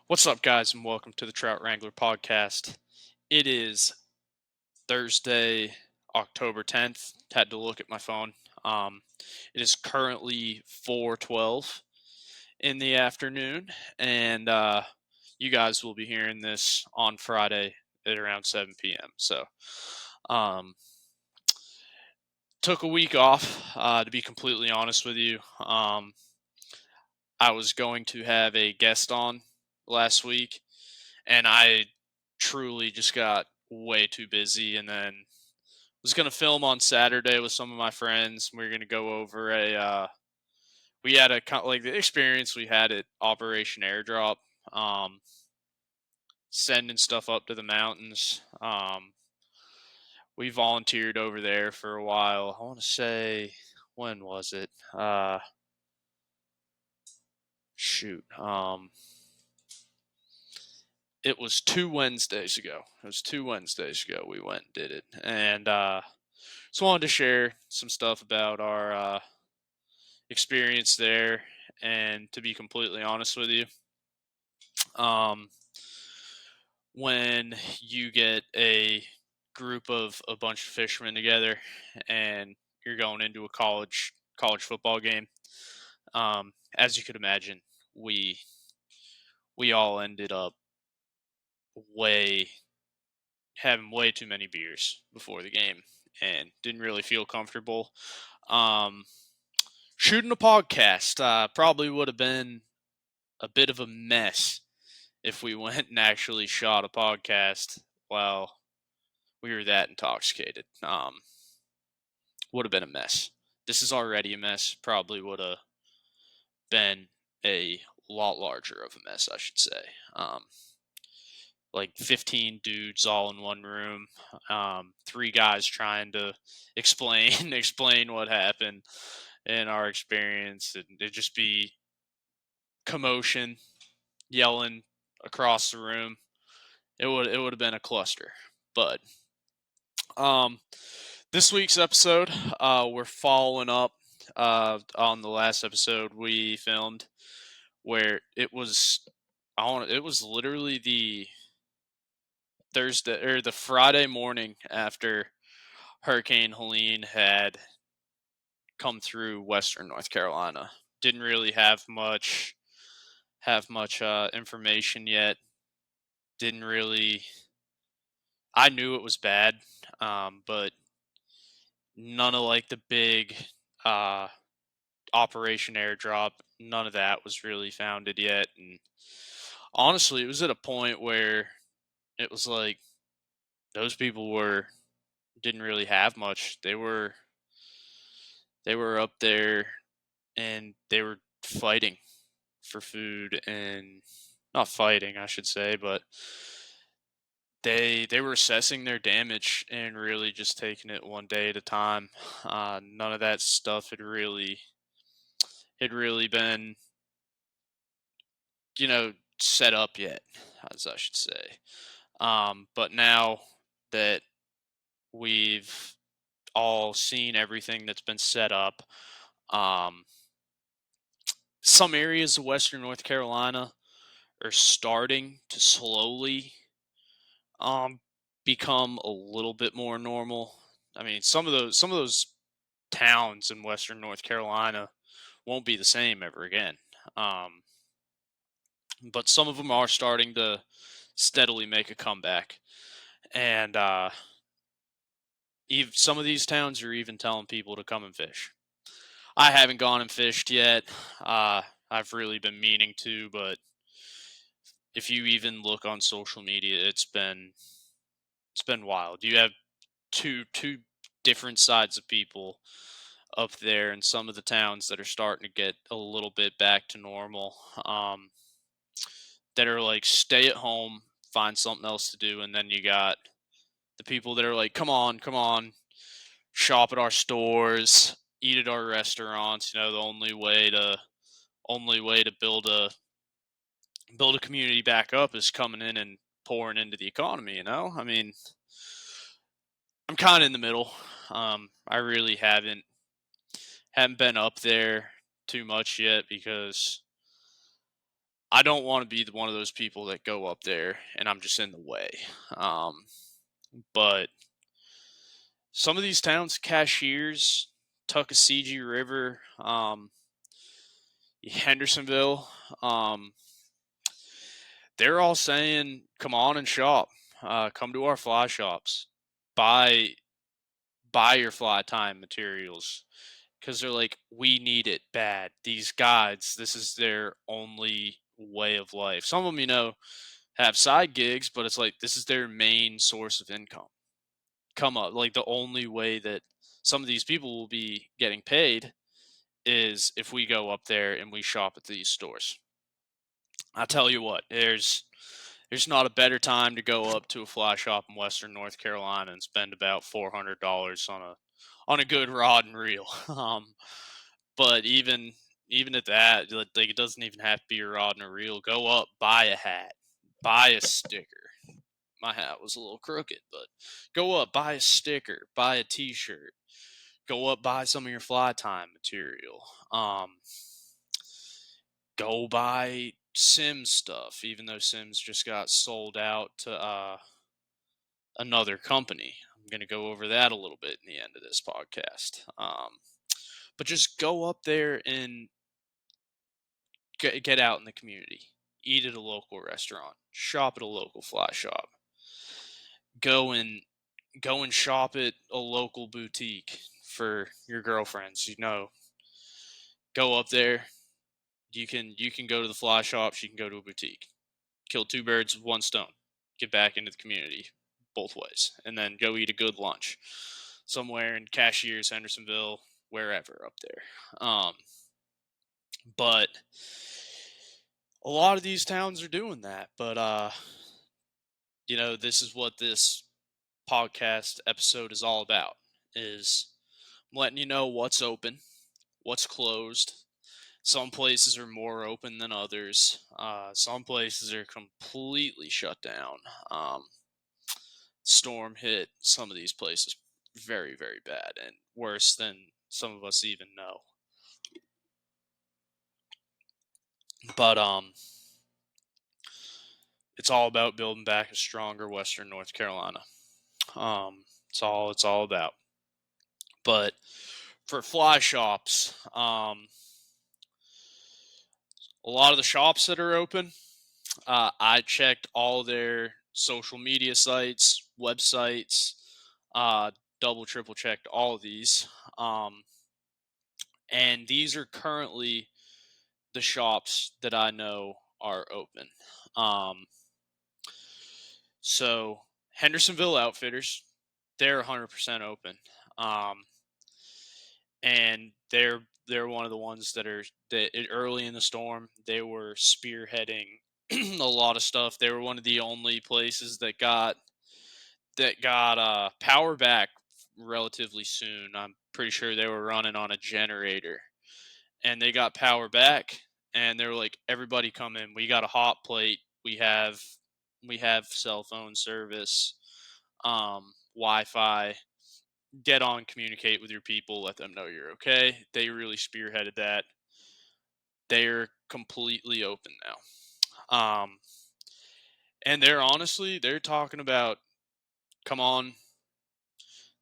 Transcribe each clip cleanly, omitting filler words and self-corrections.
What's up, guys, and welcome to the Trout Wrangler Podcast. It is Thursday, October 10th. Had to look at my phone. It is currently 4:12 in the afternoon, and you guys will be hearing this on Friday at around 7 p.m. So, um, took a week off, to be completely honest with you. I was going to have a guest on last week, and I truly just got way too busy, and then was going to film on Saturday with some of my friends. We were going to go over we had like the experience we had at Operation Airdrop, um, sending stuff up to the mountains. We volunteered over there for a while. I want to say, when was it? Shoot. It was 2 Wednesdays ago. It was 2 Wednesdays ago we went and did it. And just wanted to share some stuff about our experience there. And to be completely honest with you, um, when you get a group of a bunch of fishermen together and you're going into a college football game, as you could imagine, we we all ended up way having way too many beers before the game and didn't really feel comfortable. Um, Shooting a podcast probably would have been a bit of a mess if we went and actually shot a podcast while we were that intoxicated. Would have been a mess. This is already a mess. Probably would have been a lot larger of a mess, I should say. Like 15 dudes all in one room, three guys trying to explain explain what happened in our experience, and it'd just be commotion, yelling across the room. It would have been a cluster. But um, this week's episode, we're following up on the last episode we filmed, where it was literally the Thursday or the Friday morning after Hurricane Helene had come through Western North Carolina. Didn't really have much information yet. Didn't really. I knew it was bad, but none of like the big uh, Operation Airdrop. None of that was really founded yet, and honestly, it was at a point where it was like those people didn't really have much. They were up there and they were fighting for food, and not fighting, I should say, but they were assessing their damage and really just taking it one day at a time. None of that stuff had really been, set up yet, as I should say. But now that we've all seen everything that's been set up, um, some areas of Western North Carolina are starting to slowly um, become a little bit more normal. I mean, some of those towns in Western North Carolina won't be the same ever again. Um, but some of them are starting to steadily make a comeback, and some of these towns are even telling people to come and fish. I haven't gone and fished yet. I've really been meaning to, but if you even look on social media, it's been wild. You have two different sides of people up there in some of the towns that are starting to get a little bit back to normal. That are like, stay at home, find something else to do, and then you got the people that are like, come on, shop at our stores, eat at our restaurants. The only way to build a community back up is coming in and pouring into the economy. I mean, I'm kind of in the middle. I really haven't been up there too much yet because I don't want to be one of those people that go up there and I'm just in the way. But some of these towns, Cashiers, Tuckasegee River, Hendersonville, they're all saying, "Come on and shop. Come to our fly shops. Buy your fly time materials." Because they're like, we need it bad. These guides, this is their only way of life. Some of them, have side gigs, but it's like this is their main source of income. Come up, like the only way that some of these people will be getting paid is if we go up there and we shop at these stores. I tell you what, there's not a better time to go up to a fly shop in Western North Carolina and spend about $400 on a good rod and reel. But even at that, like it doesn't even have to be a rod and a reel. Go up, buy a hat, buy a sticker. My hat was a little crooked, but go up, buy a sticker, buy a T-shirt. Go up, buy some of your fly time material. Go buy Sims stuff, even though Sims just got sold out to another company. I'm going to go over that a little bit in the end of this podcast. But just go up there and get out in the community. Eat at a local restaurant. Shop at a local fly shop. Go and shop at a local boutique for your girlfriends. Go up there. You can go to the fly shops. You can go to a boutique. Kill two birds with one stone. Get back into the community both ways, and then go eat a good lunch somewhere in Cashiers, Hendersonville, wherever up there. But a lot of these towns are doing that. But this is what this podcast episode is all about. Is letting you know what's open, what's closed. Some places are more open than others. Some places are completely shut down. Storm hit some of these places very, very bad and worse than some of us even know. But it's all about building back a stronger Western North Carolina. It's all about. But for fly shops, a lot of the shops that are open, I checked all their social media sites, websites, double, triple checked all of these. And these are currently the shops that I know are open. So Hendersonville Outfitters, they're 100% open. And they're one of the ones that early in the storm, they were spearheading a lot of stuff. They were one of the only places that got power back relatively soon. I'm pretty sure they were running on a generator, and they got power back, and they were like, "Everybody come in. We got a hot plate. We have cell phone service, Wi-Fi. Get on, communicate with your people, let them know you're okay." They really spearheaded that. They're completely open now. And they're talking about, come on.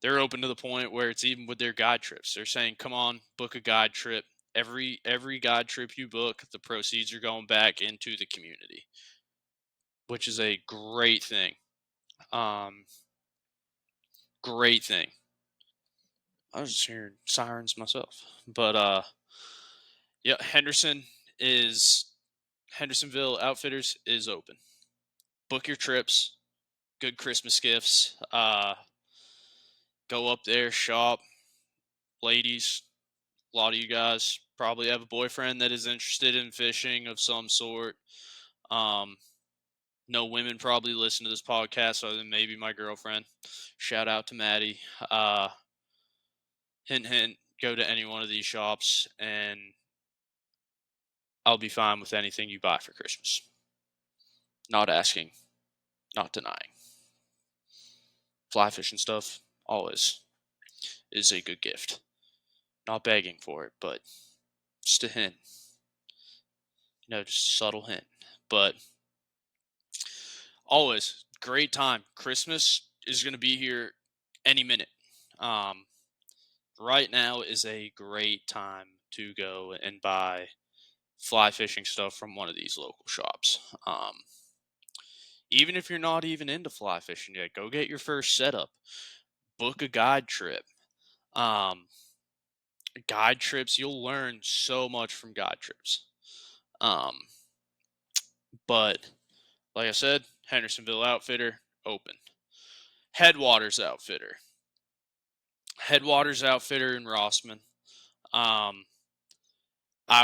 They're open to the point where it's even with their guide trips. They're saying, come on, book a guide trip. Every guide trip you book, the proceeds are going back into the community, which is a great thing. Great thing. I was just hearing sirens myself. But yeah, Hendersonville Outfitters is open. Book your trips. Good Christmas gifts. Go up there, shop. Ladies, a lot of you guys probably have a boyfriend that is interested in fishing of some sort. No women probably listen to this podcast other than maybe my girlfriend. Shout out to Maddie. Hint, hint, go to any one of these shops and I'll be fine with anything you buy for Christmas. Not asking, not denying. Fly fishing stuff always is a good gift. Not begging for it, but just a hint. Just a subtle hint. But always great time. Christmas is going to be here any minute. Right now is a great time to go and buy fly fishing stuff from one of these local shops. Even if you're not even into fly fishing yet, go get your first setup. Book a guide trip. Um, Guide trips, you'll learn so much from guide trips. But like I said, Hendersonville Outfitter open. Headwaters Outfitter. Headwaters Outfitter in Rossman. I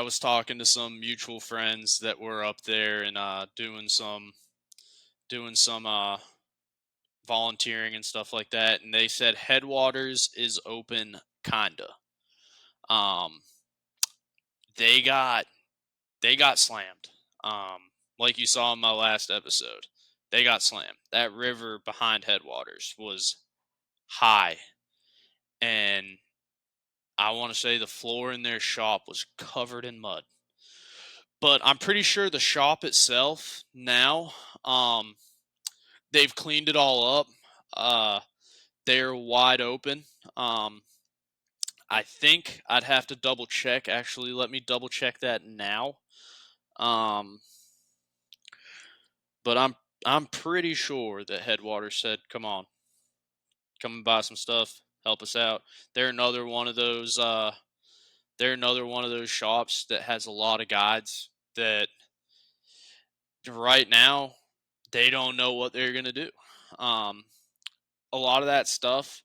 was talking to some mutual friends that were up there and doing some volunteering and stuff like that, and they said Headwaters is open kinda. Um, they got slammed. Like you saw in my last episode, they got slammed. That river behind Headwaters was high, and I want to say the floor in their shop was covered in mud. But I'm pretty sure the shop itself now, they've cleaned it all up. They're wide open. I think I'd have to double check. Actually, let me double check that now. Um, but I'm pretty sure that Headwaters said, "Come on, come and buy some stuff, help us out." They're another one of those. They're another one of those shops that has a lot of guides that right now they don't know what they're gonna do. A lot of that stuff,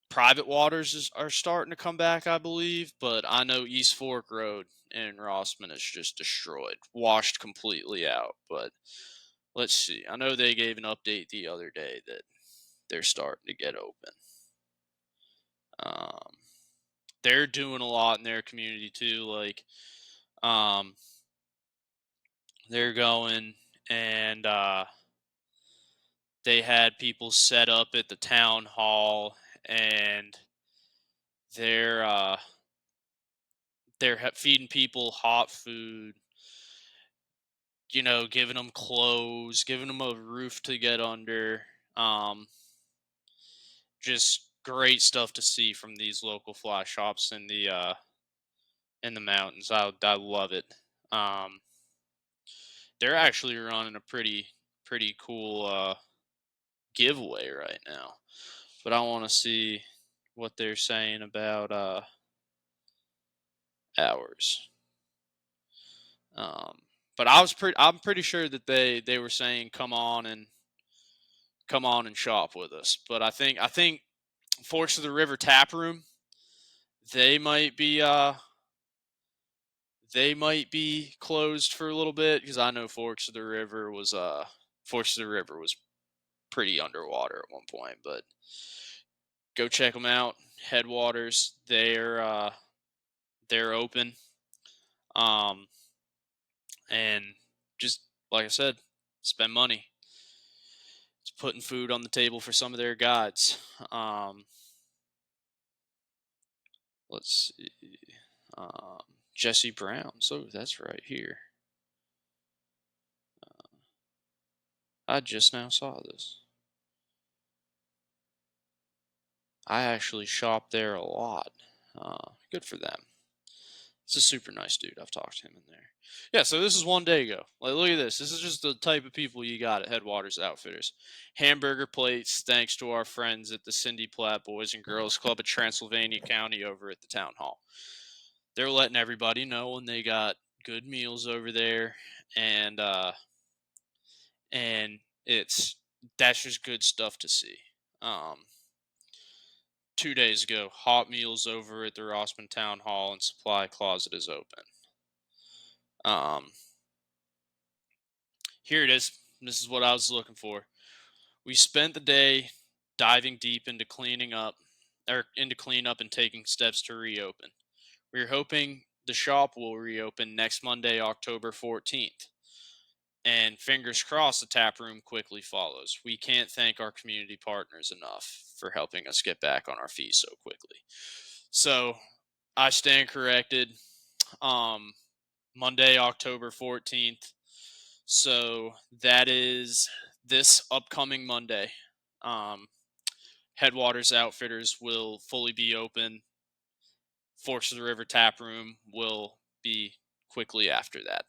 private waters are starting to come back, I believe, but I know East Fork Road in Rossman is just destroyed, washed completely out. But let's see. I know they gave an update the other day that they're starting to get open. Um, they're doing a lot in their community too. Like, they're going and they had people set up at the town hall, and they're feeding people hot food, giving them clothes, giving them a roof to get under. Just great stuff to see from these local fly shops in the mountains. I love it. Um, they're actually running a pretty cool giveaway right now, but I want to see what they're saying about ours. Um, but I'm pretty sure that they were saying come on and shop with us. But I think Forks of the River Tap Room, they might be closed for a little bit, because I know Forks of the River was pretty underwater at one point. But go check them out. Headwaters, they're open. And just like I said, spend money. It's putting food on the table for some of their guides. Let's see. Jesse Brown. So that's right here. I just now saw this. I actually shop there a lot. Good for them. It's a super nice dude. I've talked to him in there. Yeah, so this is one day ago. Like, look at this. This is just the type of people you got at Headwaters Outfitters. Hamburger plates, thanks to our friends at the Cindy Platt Boys and Girls Club of Transylvania County over at the town hall. They're letting everybody know when they got good meals over there, and that's just good stuff to see. 2 days ago, hot meals over at the Rossman Town Hall and Supply Closet is open. Here it is. This is what I was looking for. We spent the day diving deep into cleanup and taking steps to reopen. We're hoping the shop will reopen next Monday, October 14th. And fingers crossed the tap room quickly follows. We can't thank our community partners enough for helping us get back on our feet so quickly. So I stand corrected. Monday, October 14th. So that is this upcoming Monday. Headwaters Outfitters will fully be open. Forks of the River Tap Room will be quickly after that.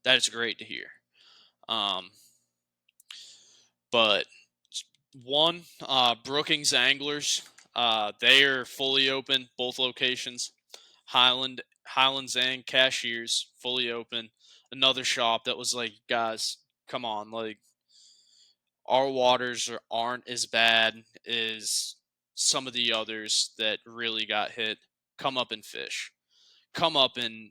That is great to hear. But one, Brookings Anglers, they are fully open, both locations. Highlands and Cashiers, fully open. Another shop that was like, guys, come on, like, our waters aren't as bad as some of the others that really got hit. Come up and fish. Come up and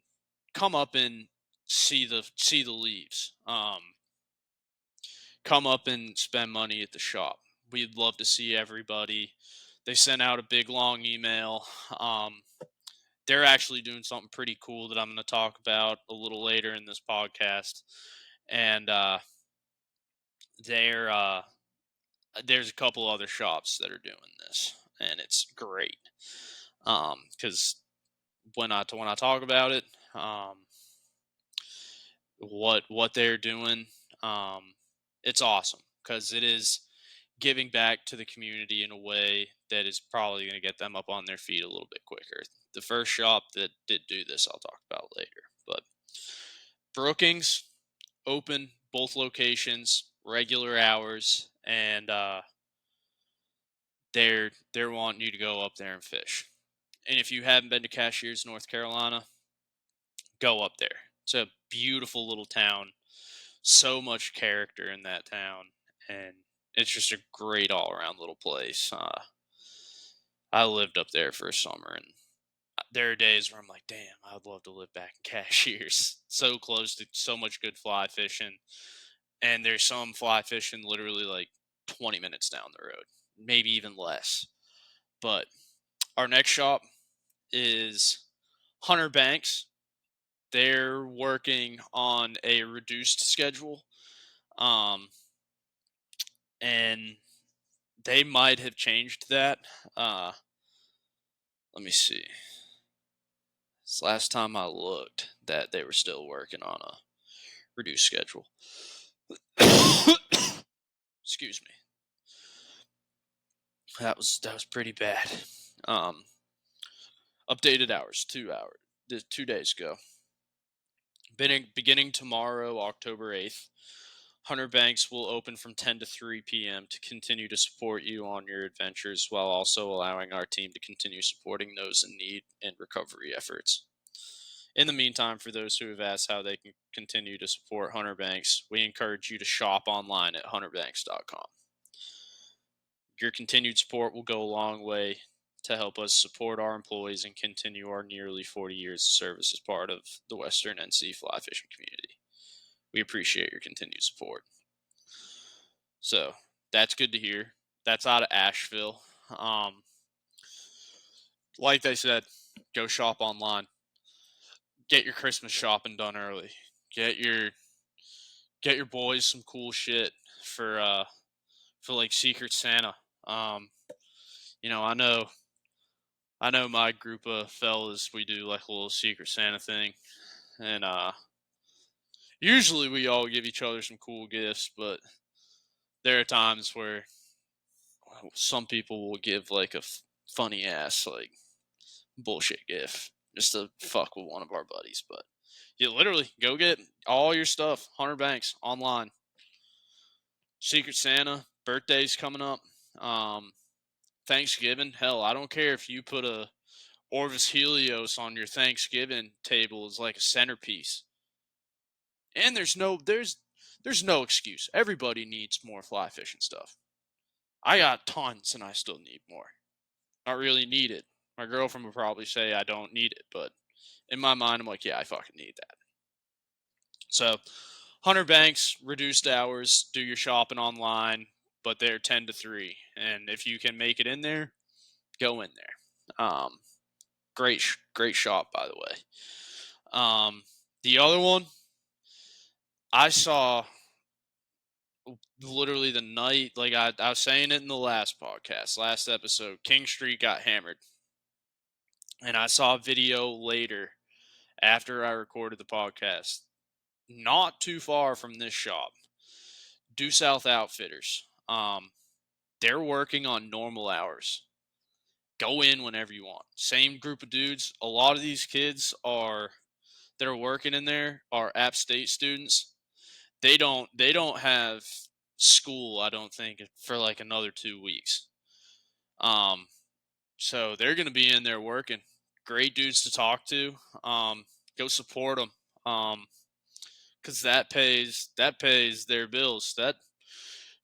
see the leaves. Come up and spend money at the shop. We'd love to see everybody. They sent out a big long email. They're actually doing something pretty cool that I'm going to talk about a little later in this podcast. And there's a couple other shops that are doing this, and it's great. Because when I talk about it, what they're doing, it's awesome because it is giving back to the community in a way that is probably going to get them up on their feet a little bit quicker. The first shop that did do this, I'll talk about later. But Brookings, open both locations, regular hours, and they're wanting you to go up there and fish. And if you haven't been to Cashiers, North Carolina, go up there. It's a beautiful little town. So much character in that town, and it's just a great all-around little place. I lived up there for a summer, and there are days where I'm like, damn, I'd love to live back in Cashiers. So close to so much good fly fishing, and there's some fly fishing literally like 20 minutes down the road, maybe even less. But our next shop is Hunter Banks. They're working on a reduced schedule, and they might have changed that. Let me see. This last time I looked, that they were still working on a reduced schedule. Excuse me. That was pretty bad. Updated hours, 2 days ago. Beginning tomorrow, October 8th, Hunter Banks will open from 10 to 3 p.m. to continue to support you on your adventures while also allowing our team to continue supporting those in need and recovery efforts. In the meantime, for those who have asked how they can continue to support Hunter Banks, we encourage you to shop online at hunterbanks.com. Your continued support will go a long way to help us support our employees and continue our nearly 40 years of service as part of the Western NC fly fishing community. We appreciate your continued support. So that's good to hear. That's out of Asheville. Like they said, go shop online. Get your Christmas shopping done early. Get your boys some cool shit for like Secret Santa. I know my group of fellas, we do like a little Secret Santa thing, and usually we all give each other some cool gifts, but there are times where some people will give like a funny ass like bullshit gift just to fuck with one of our buddies. But you literally go get all your stuff, Hunter Banks online. Secret Santa, birthdays coming up, Thanksgiving. Hell, I don't care if you put a Orvis Helios on your Thanksgiving table as like a centerpiece. And there's no excuse. Everybody needs more fly fishing stuff. I got tons and I still need more. I really need it. My girlfriend would probably say I don't need it, but in my mind, I'm like, yeah, I fucking need that. So, Hunter Banks, reduced hours, do your shopping online, but they're 10 to 3. And if you can make it in there, go in there. Great shop, by the way. The other one, I saw literally the night, like I was saying it in the last episode, King Street got hammered. And I saw a video later after I recorded the podcast not too far from this shop, Due South Outfitters. They're working on normal hours. Go in whenever you want. Same group of dudes. A lot of these kids that are working in there are App State students. They don't have school, I don't think, for like another 2 weeks. So they're gonna be in there working. Great dudes to talk to. Go support them. Because that pays their bills. That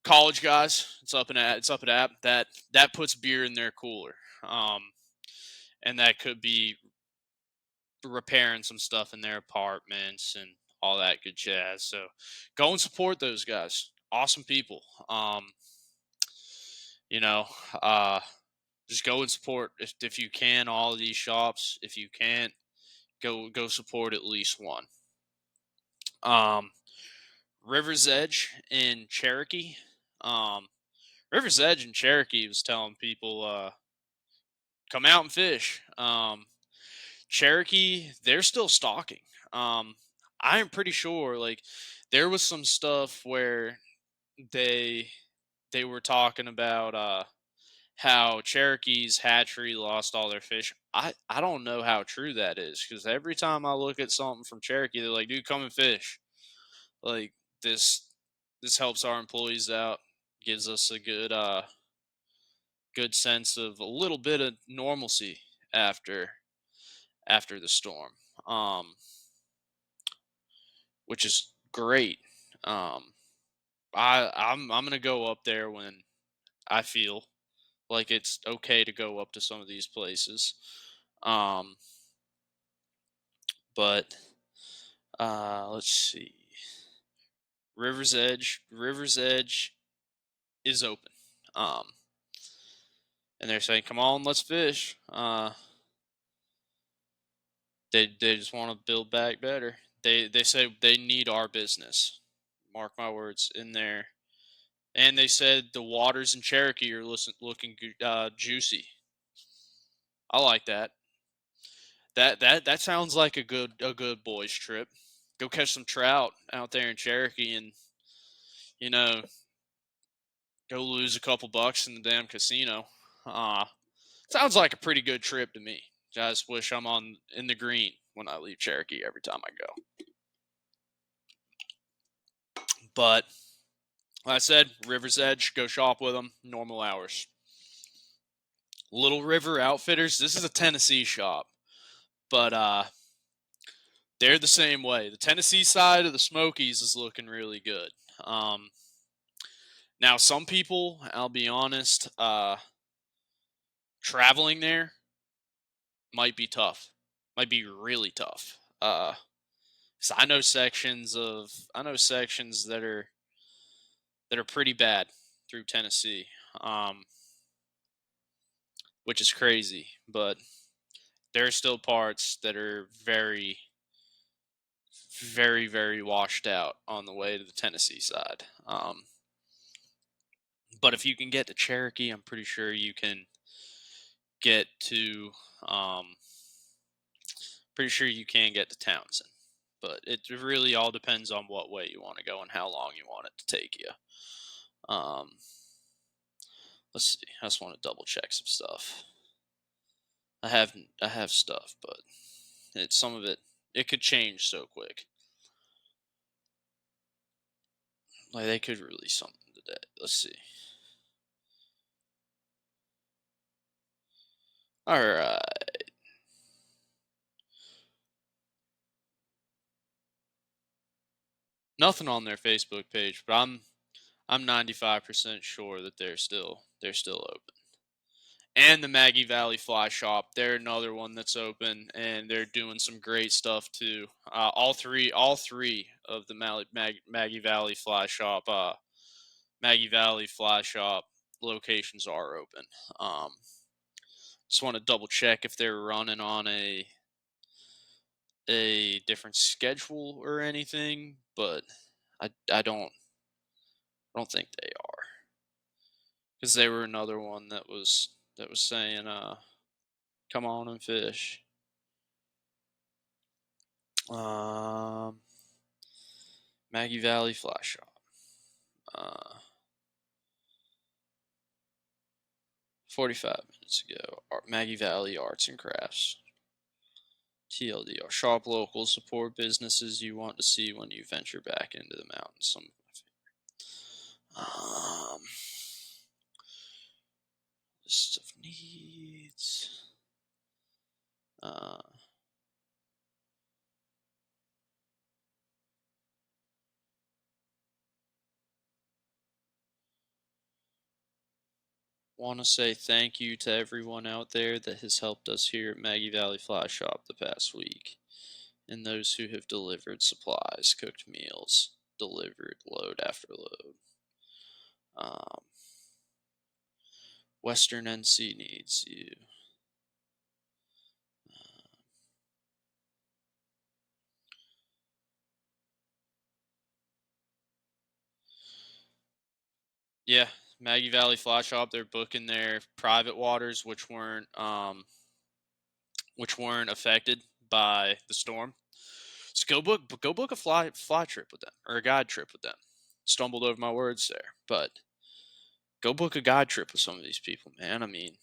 college guys, it's up at app that puts beer in their cooler. And that could be repairing some stuff in their apartments and all that good jazz. So go and support those guys. Awesome people. You know, uh, just go and support if you can all of these shops. If you can't, go support at least one. Um, River's Edge in Cherokee. Um, River's Edge in Cherokee was telling people, come out and fish. Cherokee, they're still stocking. Um, I'm pretty sure, like, there was some stuff where they they were talking about how Cherokee's hatchery lost all their fish. I don't know how true that is because every time I look at something from Cherokee, they're like, "Dude, come and fish." Like this this helps our employees out, gives us a good sense of a little bit of normalcy after the storm, um, which is great. Um, I'm gonna go up there when I feel like it's okay to go up to some of these places. Um, but let's see. River's Edge is open. Um, and they're saying, "Come on, let's fish." They just want to build back better. They say they need our business. Mark my words in there. And they said the waters in Cherokee are looking juicy. I like that. That sounds like a good boys trip. Go catch some trout out there in Cherokee, and you know go lose a couple bucks in the damn casino. Uh Sounds like a pretty good trip to me. I just wish I'm on in the green when I leave Cherokee every time I go. But like I said, River's Edge, go shop with them. Normal hours. Little River Outfitters. This is a Tennessee shop, but they're the same way. The Tennessee side of the Smokies is looking really good. Um, Now, some people, I'll be honest, traveling there might be tough. Might be really tough. 'Cause I know sections that are pretty bad through Tennessee, um, which is crazy. But there are still parts that are very, very, very washed out on the way to the Tennessee side. But if you can get to Cherokee, I'm pretty sure you can get to. Um, Pretty sure you can get to Townsend. But it really all depends on what way you want to go and how long you want it to take you. Um, let's see. I just want to double check some stuff. I have stuff, but some of it could change so quick. Like they could release something today. Let's see. All right. Nothing on their Facebook page, but I'm 95% sure that they're still open. And the Maggie Valley Fly Shop, they're another one that's open, and they're doing some great stuff too. All three of the Maggie Valley Fly Shop, locations are open. Um, just want to double check if they're running on a different schedule or anything, but I don't think they are, because they were another one that was saying come on and fish. Um, Maggie Valley Fly Shop. 45 minutes ago. Maggie Valley Arts and Crafts. TLDR. Shop local. Support businesses you want to see when you venture back into the mountains. Some of my favorite. List of needs. Want to say thank you to everyone out there that has helped us here at Maggie Valley Fly Shop the past week, and those who have delivered supplies, cooked meals, delivered load after load. Western NC needs you. Yeah, Maggie Valley Fly Shop. They're booking their private waters, which weren't affected by the storm. So go book a fly trip with them, or a guide trip with them. Stumbled over my words there, but go book a guide trip with some of these people, man. I mean,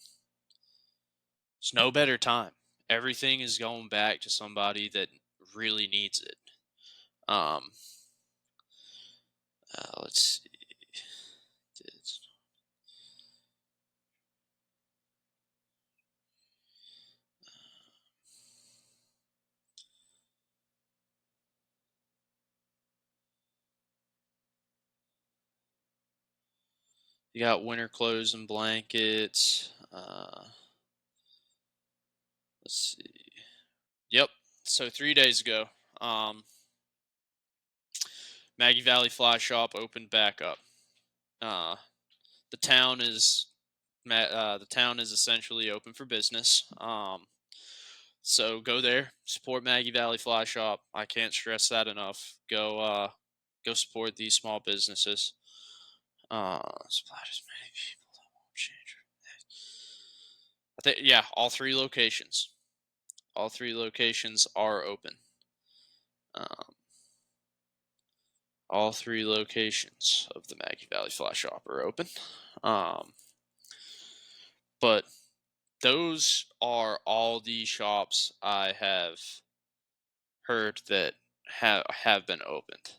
it's no better time. Everything is going back to somebody that really needs it. Let's see. You got winter clothes and blankets. Let's see. Yep. So 3 days ago, Maggie Valley Fly Shop opened back up. The town is essentially open for business. So go there, support Maggie Valley Fly Shop. I can't stress that enough. Go support these small businesses. Supply as many people that won't change. I think all three locations. All three locations are open. All three locations of the Maggie Valley Fly Shop are open. But those are all the shops I have heard that have been opened.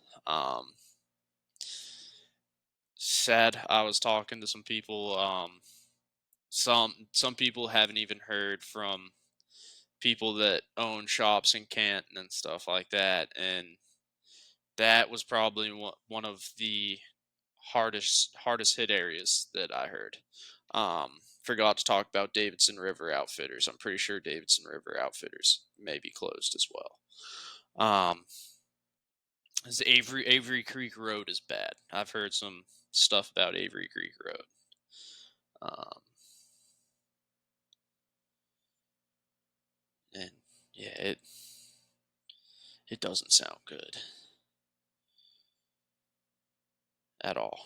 Sad. I was talking to some people. Some people haven't even heard from people that own shops in Canton and stuff like that, and that was probably one of the hardest hit areas that I heard. Forgot to talk about Davidson River Outfitters. I'm pretty sure Davidson River Outfitters may be closed as well. This Avery Creek Road is bad. I've heard some stuff about Avery Creek Road. And yeah, it doesn't sound good at all.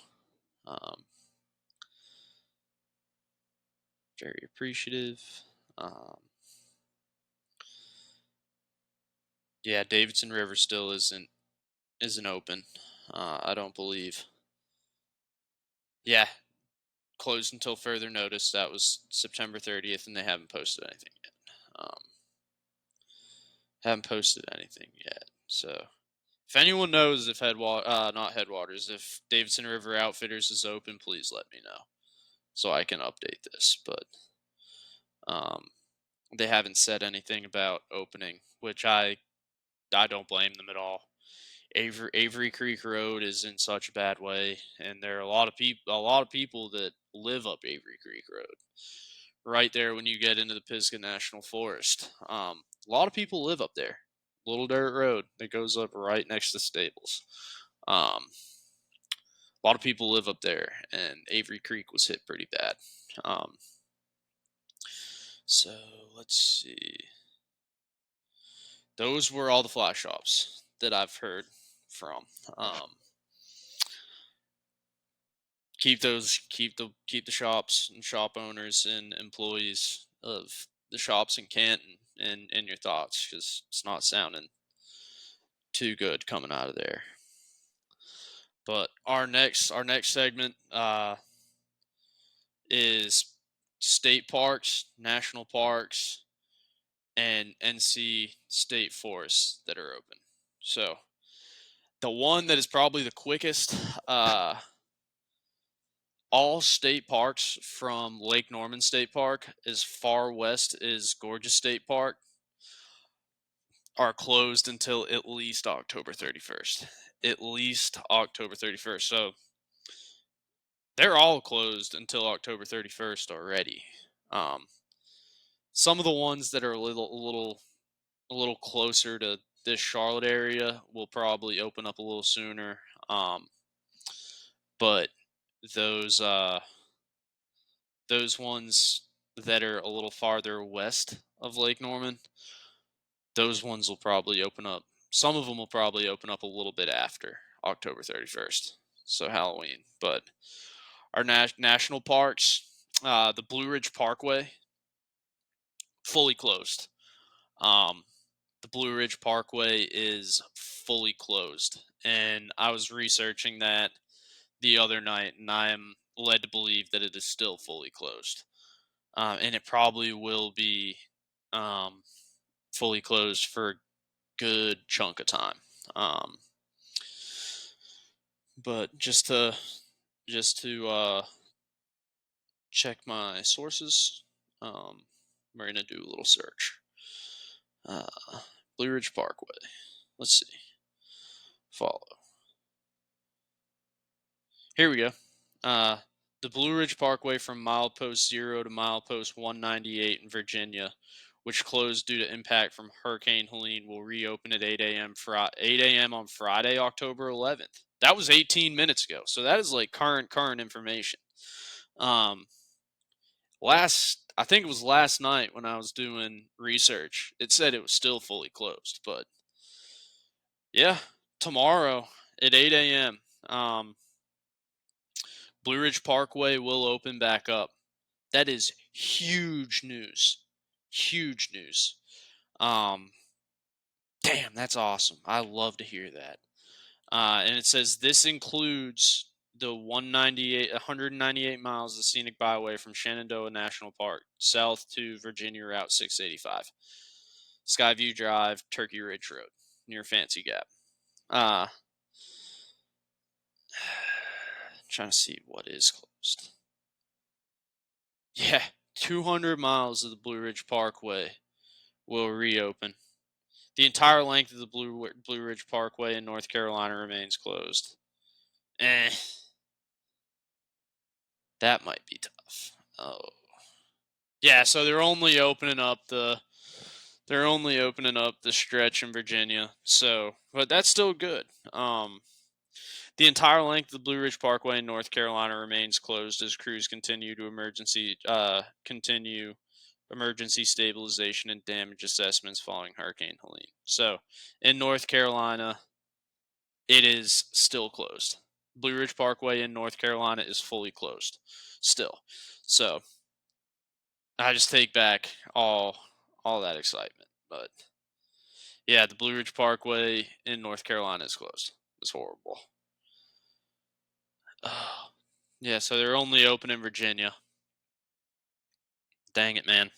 Very appreciative. Yeah, Davidson River still isn't open. I don't believe. Yeah, closed until further notice. That was September 30th, and they haven't posted anything yet. So, if anyone knows if not Headwaters, if Davidson River Outfitters is open, please let me know so I can update this. But they haven't said anything about opening, which I don't blame them at all. Avery Creek Road is in such a bad way, and there are a lot of people that live up Avery Creek Road, right there when you get into the Pisgah National Forest. A lot of people live up there. Little dirt road that goes up right next to the stables. A lot of people live up there, and Avery Creek was hit pretty bad. So let's see. Those were all the fly shops that I've heard from. Keep the shops and shop owners and employees of the shops in Canton in your thoughts, because it's not sounding too good coming out of there. But our next segment is state parks, national parks, and NC state forests that are open. So the one that is probably the quickest, all state parks from Lake Norman State Park as far west as Gorgeous State Park are closed until at least October 31st. At least October 31st. So they're all closed until October 31st already. Um, some of the ones that are a little closer to this Charlotte area will probably open up a little sooner. But those those ones that are a little farther west of Lake Norman, those ones will probably open up. Some of them will probably open up a little bit after October 31st, so Halloween. But our national parks, the Blue Ridge Parkway, fully closed. Um, the Blue Ridge Parkway is fully closed, and I was researching that the other night, and I am led to believe that it is still fully closed. And it probably will be um, fully closed for a good chunk of time. But just to check my sources, we're gonna do a little search. Uh, Blue Ridge Parkway. Let's see. Follow. Here we go. The Blue Ridge Parkway from milepost 0 to milepost 198 in Virginia, which closed due to impact from Hurricane Helene, will reopen at 8 a.m. 8 a.m. on Friday, October 11th. That was 18 minutes ago, so that is like current information. I think it was last night when I was doing research. It said it was still fully closed, but yeah, tomorrow at 8 a.m. Blue Ridge Parkway will open back up. That is huge news. Huge news. Um, Damn, that's awesome. I love to hear that. And it says this includes the 198 miles of scenic byway from Shenandoah National Park south to Virginia Route 685, Skyview Drive, Turkey Ridge Road, near Fancy Gap. Trying to see what is closed. Yeah, 200 miles of the Blue Ridge Parkway will reopen. The entire length of the Blue Ridge Parkway in North Carolina remains closed. That might be tough. Oh, yeah. So they're only opening up the stretch in Virginia. So, but that's still good. The entire length of the Blue Ridge Parkway in North Carolina remains closed as crews continue emergency stabilization and damage assessments following Hurricane Helene. So, in North Carolina, it is still closed. Blue Ridge Parkway in North Carolina is fully closed still. So, I just take back all that excitement. But yeah, the Blue Ridge Parkway in North Carolina is closed. It's horrible. Yeah, so they're only open in Virginia. Dang it, man.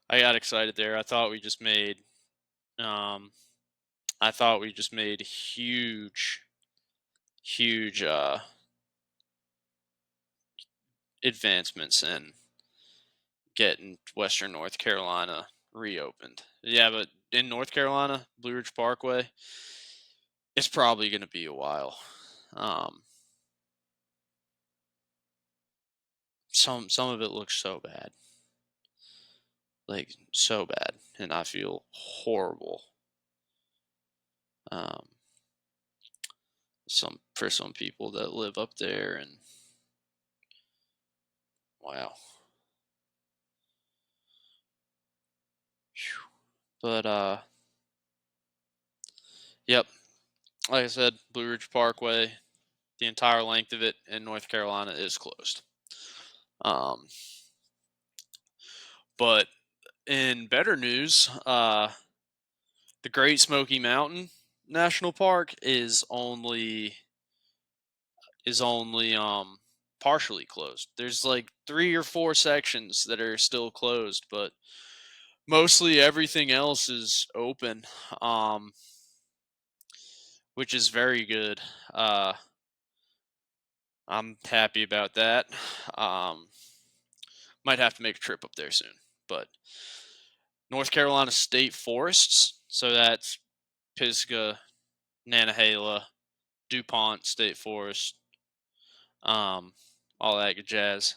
I got excited there. I thought we just made huge advancements in getting Western North Carolina reopened. Yeah, but in North Carolina, Blue Ridge Parkway, it's probably going to be a while. Some of it looks so bad. Like, so bad. And I feel horrible. For some people that live up there, and wow. But yep. Like I said, Blue Ridge Parkway, the entire length of it in North Carolina is closed. But in better news, the Great Smoky Mountain National Park is only is only partially closed. There's like 3 or 4 sections that are still closed, but mostly everything else is open, um, which is very good. Uh, I'm happy about that. Um, might have to make a trip up there soon. But North Carolina State Forests, so that's Pisgah, Nantahala, DuPont State Forest, um, all that good jazz.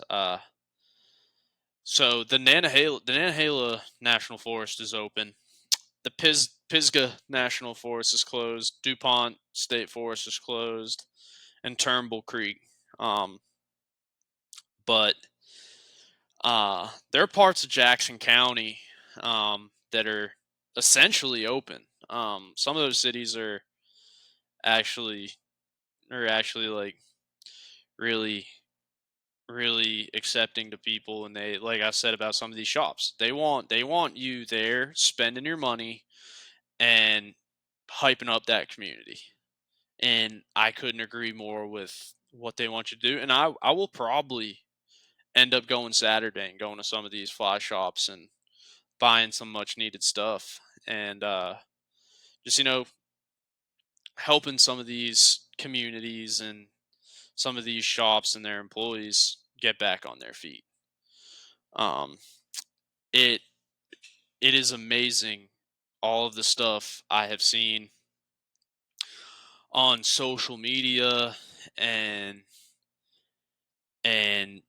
So the Nantahala National Forest is open. The Pisgah National Forest is closed. DuPont State Forest is closed, and Turnbull Creek. Um, but there are parts of Jackson County that are essentially open. Some of those cities actually are actually like really really accepting to people, and they, like I said about some of these shops, they want you there spending your money and hyping up that community. And I couldn't agree more with what they want you to do. And I will probably end up going Saturday and going to some of these fly shops and buying some much needed stuff, and just helping some of these communities and some of these shops and their employees get back on their feet. Um, it it is amazing all of the stuff I have seen on social media and and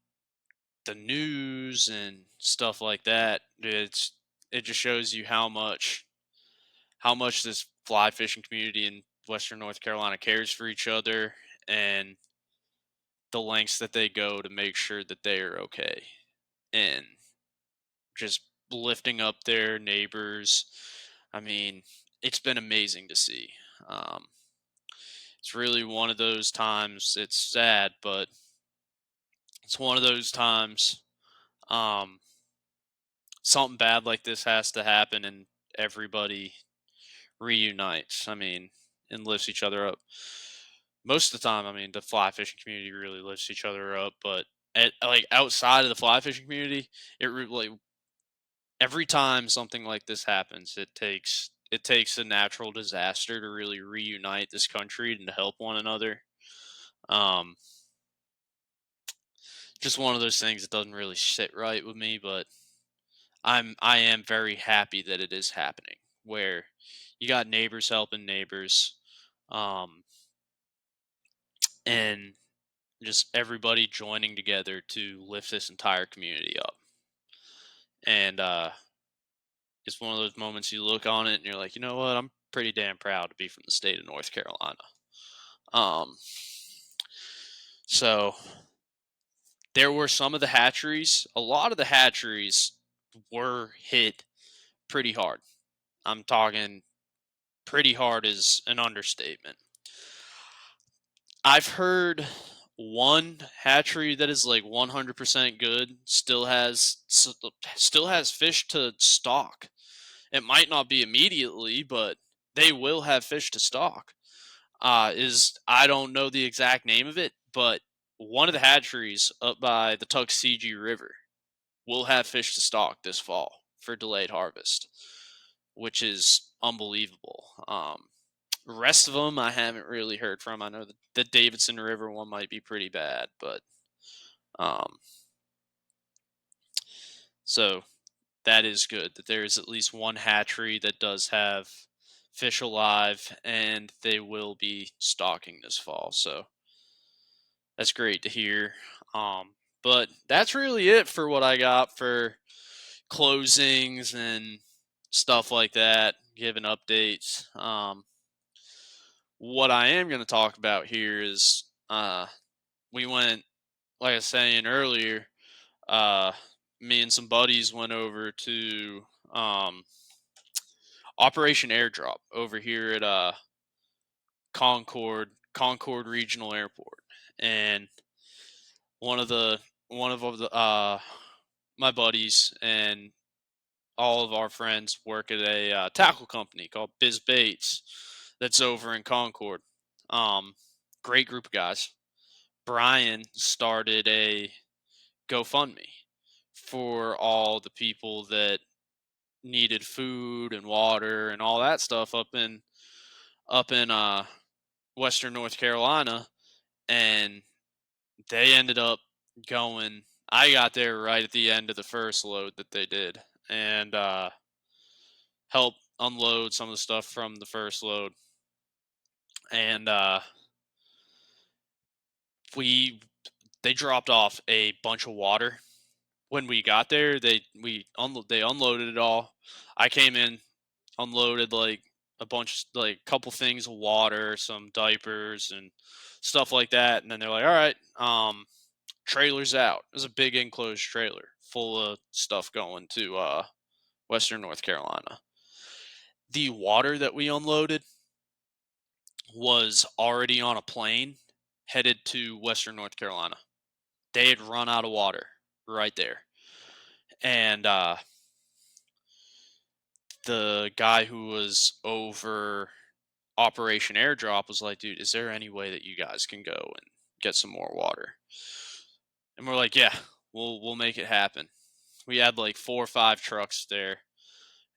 the news and stuff like that. It just shows you how much this fly fishing community in Western North Carolina cares for each other, and the lengths that they go to make sure that they are okay, and just lifting up their neighbors. I mean, it's been amazing to see. Um, it's really one of those times. It's sad, but it's one of those times. Um, Something bad like this has to happen, and everybody reunites. I mean, and lifts each other up. Most of the time, I mean, the fly fishing community really lifts each other up, but like outside of the fly fishing community, like every time something like this happens, it takes a natural disaster to really reunite this country and to help one another. Um, just one of those things that doesn't really sit right with me, but I am very happy that it is happening, where you got neighbors helping neighbors, um, and just everybody joining together to lift this entire community up. And it's one of those moments you look on it and you're like, you know what? I'm pretty damn proud to be from the state of North Carolina. Um, so there were some of the hatcheries. A lot of the hatcheries were hit pretty hard. I'm talking pretty hard is an understatement. I've heard one hatchery that is like 100% good still has fish to stock. It might not be immediately, but they will have fish to stock. Is I don't know the exact name of it, but one of the hatcheries up by the Tuckasegee River will have fish to stock this fall for delayed harvest, which is unbelievable. The rest of them I haven't really heard from. I know the Davidson River one might be pretty bad, but um, so that is good that there is at least one hatchery that does have fish alive, and they will be stocking this fall. So that's great to hear. But that's really it for what I got for closings and stuff like that, giving updates. What I am going to talk about here is we went, like I was saying earlier, uh, me and some buddies went over to um, Operation Airdrop over here at Concord Regional Airport, and one of the one of the my buddies and all of our friends work at a tackle company called Biz Baits that's over in Concord. Um, Great group of guys, Brian started a GoFundMe for all the people that needed food and water and all that stuff up in Western North Carolina, and they ended up going. I got there right at the end of the first load that they did, and helped unload some of the stuff from the first load, and we they dropped off a bunch of water. When we got there, they unloaded it all. I came in, unloaded like a bunch, like a couple things of water, some diapers and stuff like that, and then they're like, "All right, trailer's out." It was a big enclosed trailer full of stuff going to Western North Carolina. The water that we unloaded was already on a plane headed to Western North Carolina. They had run out of water right there. And the guy who was over Operation Airdrop was like, "Dude, is there any way that you guys can go and get some more water?" And we're like, "Yeah, we'll make it happen." We had like 4 or 5 trucks there.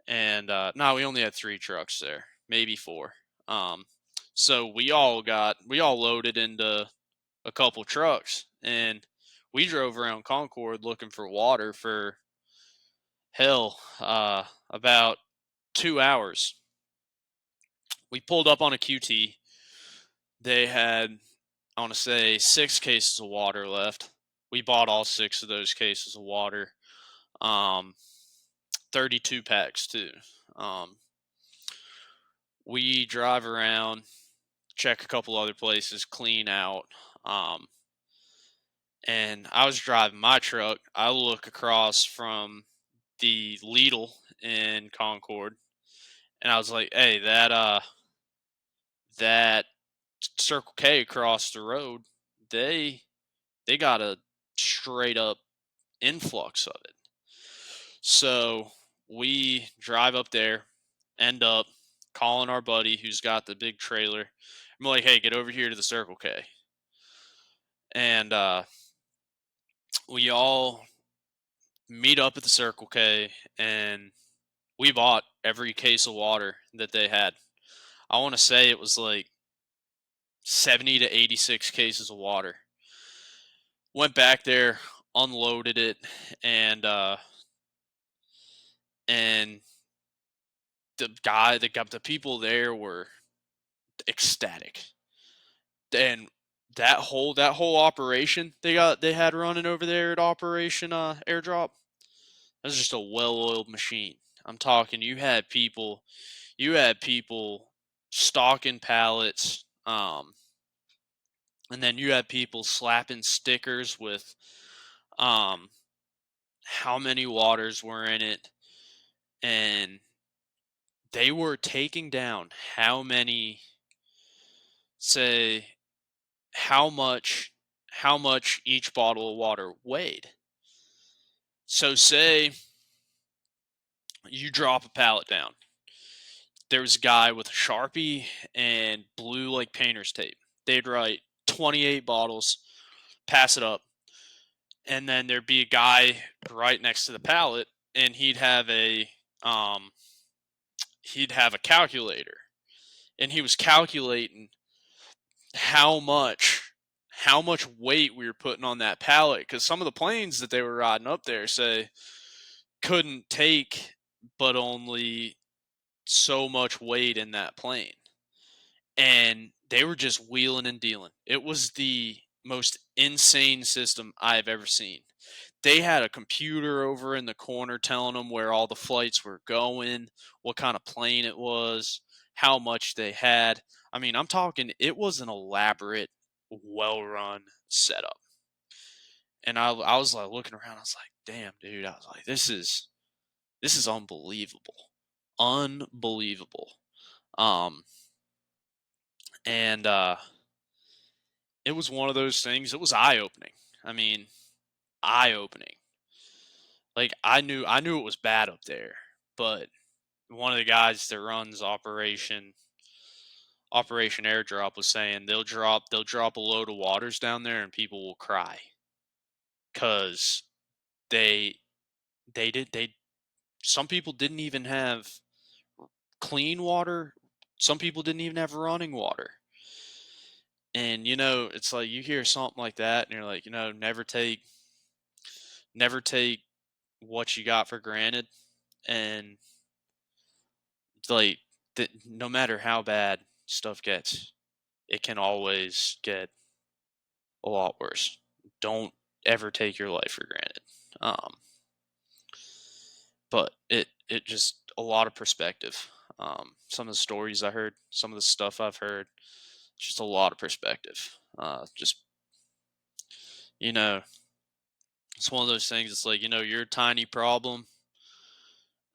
And no, we only had 3 trucks there, maybe 4. So we all loaded into a couple trucks, and we drove around Concord looking for water for about 2 hours. We pulled up on a QT. They had, I want to say, 6 cases of water left. We bought all 6 of those cases of water. 32 packs too. We drive around, check a couple other places, clean out. And I was driving my truck. I look across from the Lidl in Concord, and I was like, "Hey, that Circle K across the road, they got a straight up influx of it." So we drive up there, end up calling our buddy who's got the big trailer. I'm like, "Hey, get over here to the Circle K." And we all meet up at the Circle K, and we bought every case of water that they had. I want to say it was like 70 to 86 cases of water. Went back there, unloaded it, and and the people there were ecstatic. And that whole operation they had running over there at Operation Airdrop, that was just a well-oiled machine. I'm talking, you had people stocking pallets, and then you had people slapping stickers with um, how many waters were in it, and they were taking down say how much each bottle of water weighed. So say you drop a pallet down. There was a guy with a Sharpie and blue like painter's tape. They'd write 28 bottles, pass it up, and then there'd be a guy right next to the pallet, and um he'd have a calculator, and he was calculating how much weight we were putting on that pallet, because some of the planes that they were riding up there say couldn't take but only so much weight in that plane, and they were just wheeling and dealing. It was the most insane system I've ever seen. They had a computer over in the corner telling them where all the flights were going, what kind of plane it was, how much they had. I mean, I'm talking, it was an elaborate, well-run setup. And I was like looking around, I was like, "Damn, dude," I was like, this is unbelievable. Unbelievable. Um, and it was one of those things, it was eye-opening. I mean, eye-opening. Like, I knew it was bad up there, but one of the guys that runs Operation Airdrop was saying they'll drop a load of waters down there and people will cry because they they some people didn't even have clean water. Some people didn't even have running water. And it's like you hear something like that and you're like, never take what you got for granted. And like no matter how bad stuff gets, it can always get a lot worse. Don't ever take your life for granted. Um, but it just a lot of perspective. Some of the stories I heard, some of the stuff I've heard, just a lot of perspective. Just you know, it's one of those things. It's like your tiny problem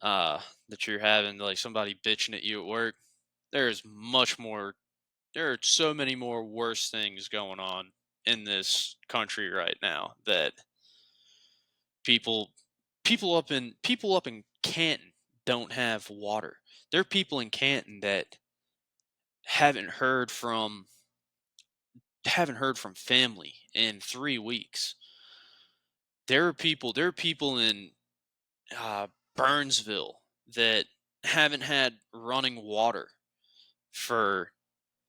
that you're having, like somebody bitching at you at work. There's much more. There are so many more worse things going on in this country right now that people people up in Canton don't have water. There are people in Canton that haven't heard from haven't heard from family in 3 weeks. There are people in uh, Burnsville that haven't had running water for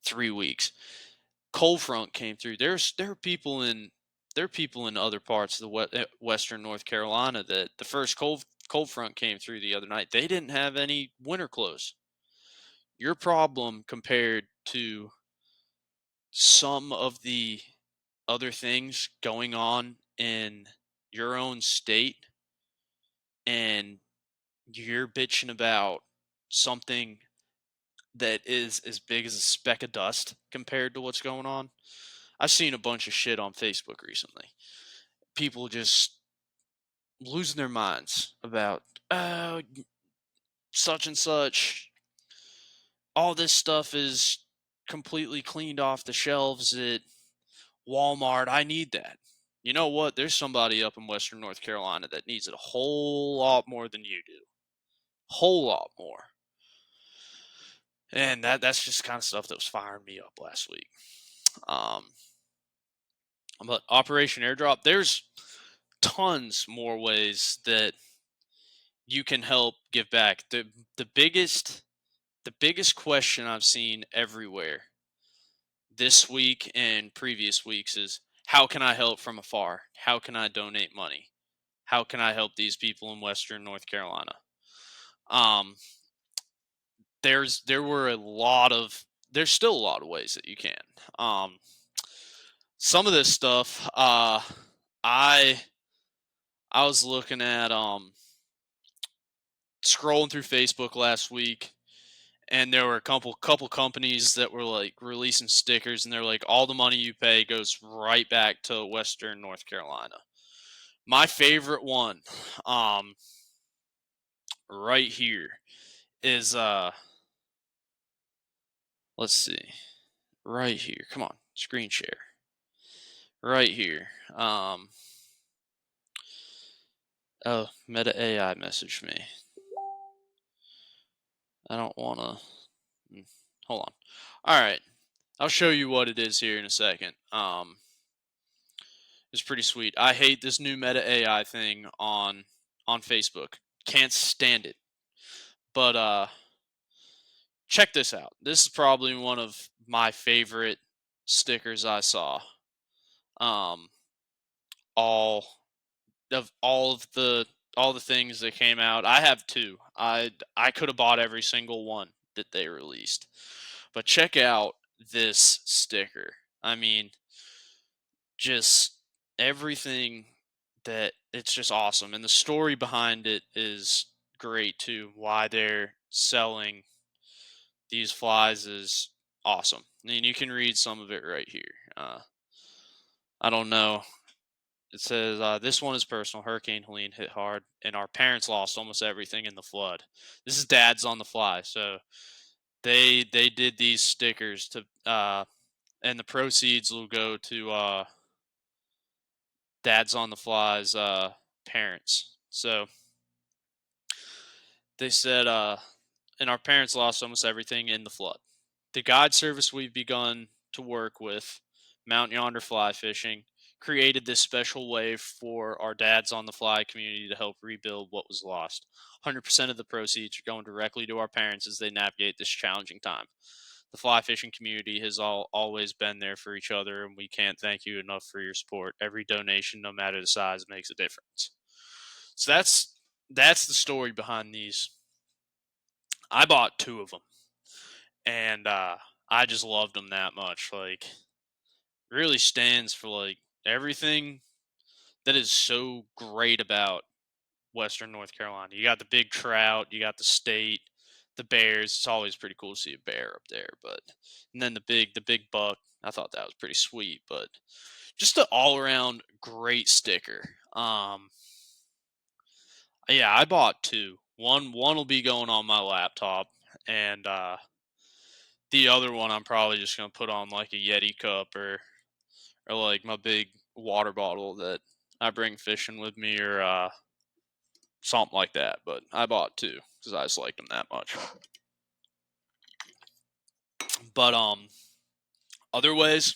3 weeks. Cold front came through. There are people in other parts of the western North Carolina that the first cold front came through the other night. They didn't have any winter clothes. Your problem compared to some of the other things going on in your own state, and you're bitching about something that is as big as a speck of dust compared to what's going on. I've seen a bunch of shit on Facebook recently. People just losing their minds about such and such. All this stuff is completely cleaned off the shelves at Walmart. I need that. You know what? There's somebody up in Western North Carolina that needs it a whole lot more than you do. Whole lot more. And that's just kind of stuff that was firing me up last week. But Operation Airdrop, there's tons more ways that you can help give back. The biggest question I've seen everywhere this week and previous weeks is, how can I help from afar? How can I donate money? How can I help these people in Western North Carolina? Um, there were a lot of there's still a lot of ways that you can. Um, some of this stuff, I was looking at scrolling through Facebook last week, and there were a couple companies that were like releasing stickers, and they're like, all the money you pay goes right back to Western North Carolina. My favorite one, right here is let's see, right here. Come on, screen share. Right here. Oh, Meta AI messaged me. I don't want to. Hold on. All right, I'll show you what it is here in a second. It's pretty sweet. I hate this new Meta AI thing on Facebook. Can't stand it. But check this out. This is probably one of my favorite stickers I saw. Um, all all of the things that came out. I have two. I could have bought every single one that they released. But check out this sticker. I mean, just everything that it's just awesome, and the story behind it is great too. Why they're selling these flies is awesome. I mean, you can read some of it right here. I don't know. It says, this one is personal. Hurricane Helene hit hard, and our parents lost almost everything in the flood. This is Dad's on the Fly. So they did these stickers to, and the proceeds will go to Dad's on the Fly's parents. So they said, and our parents lost almost everything in the flood. the guide service we've begun to work with, Mount Yonder Fly Fishing, created this special way for our dads on the fly community to help rebuild what was lost. 100% of the proceeds are going directly to our parents as they navigate this challenging time. The fly fishing community has always been there for each other, and we can't thank you enough for your support. Every donation, no matter the size, makes a difference. So that's the story behind these. I bought 2 of them, and I just loved them that much. Like, really stands for like everything that is so great about Western North Carolina. You got the big trout, you got the state, the bears. It's always pretty cool to see a bear up there, but and then the big buck. I thought that was pretty sweet, but just an all around great sticker. Yeah, I bought 2. One will be going on my laptop, and the other one I'm probably just gonna put on like a Yeti cup or like my big water bottle that I bring fishing with me, or something like that. But I bought 2 because I just liked them that much. But other ways,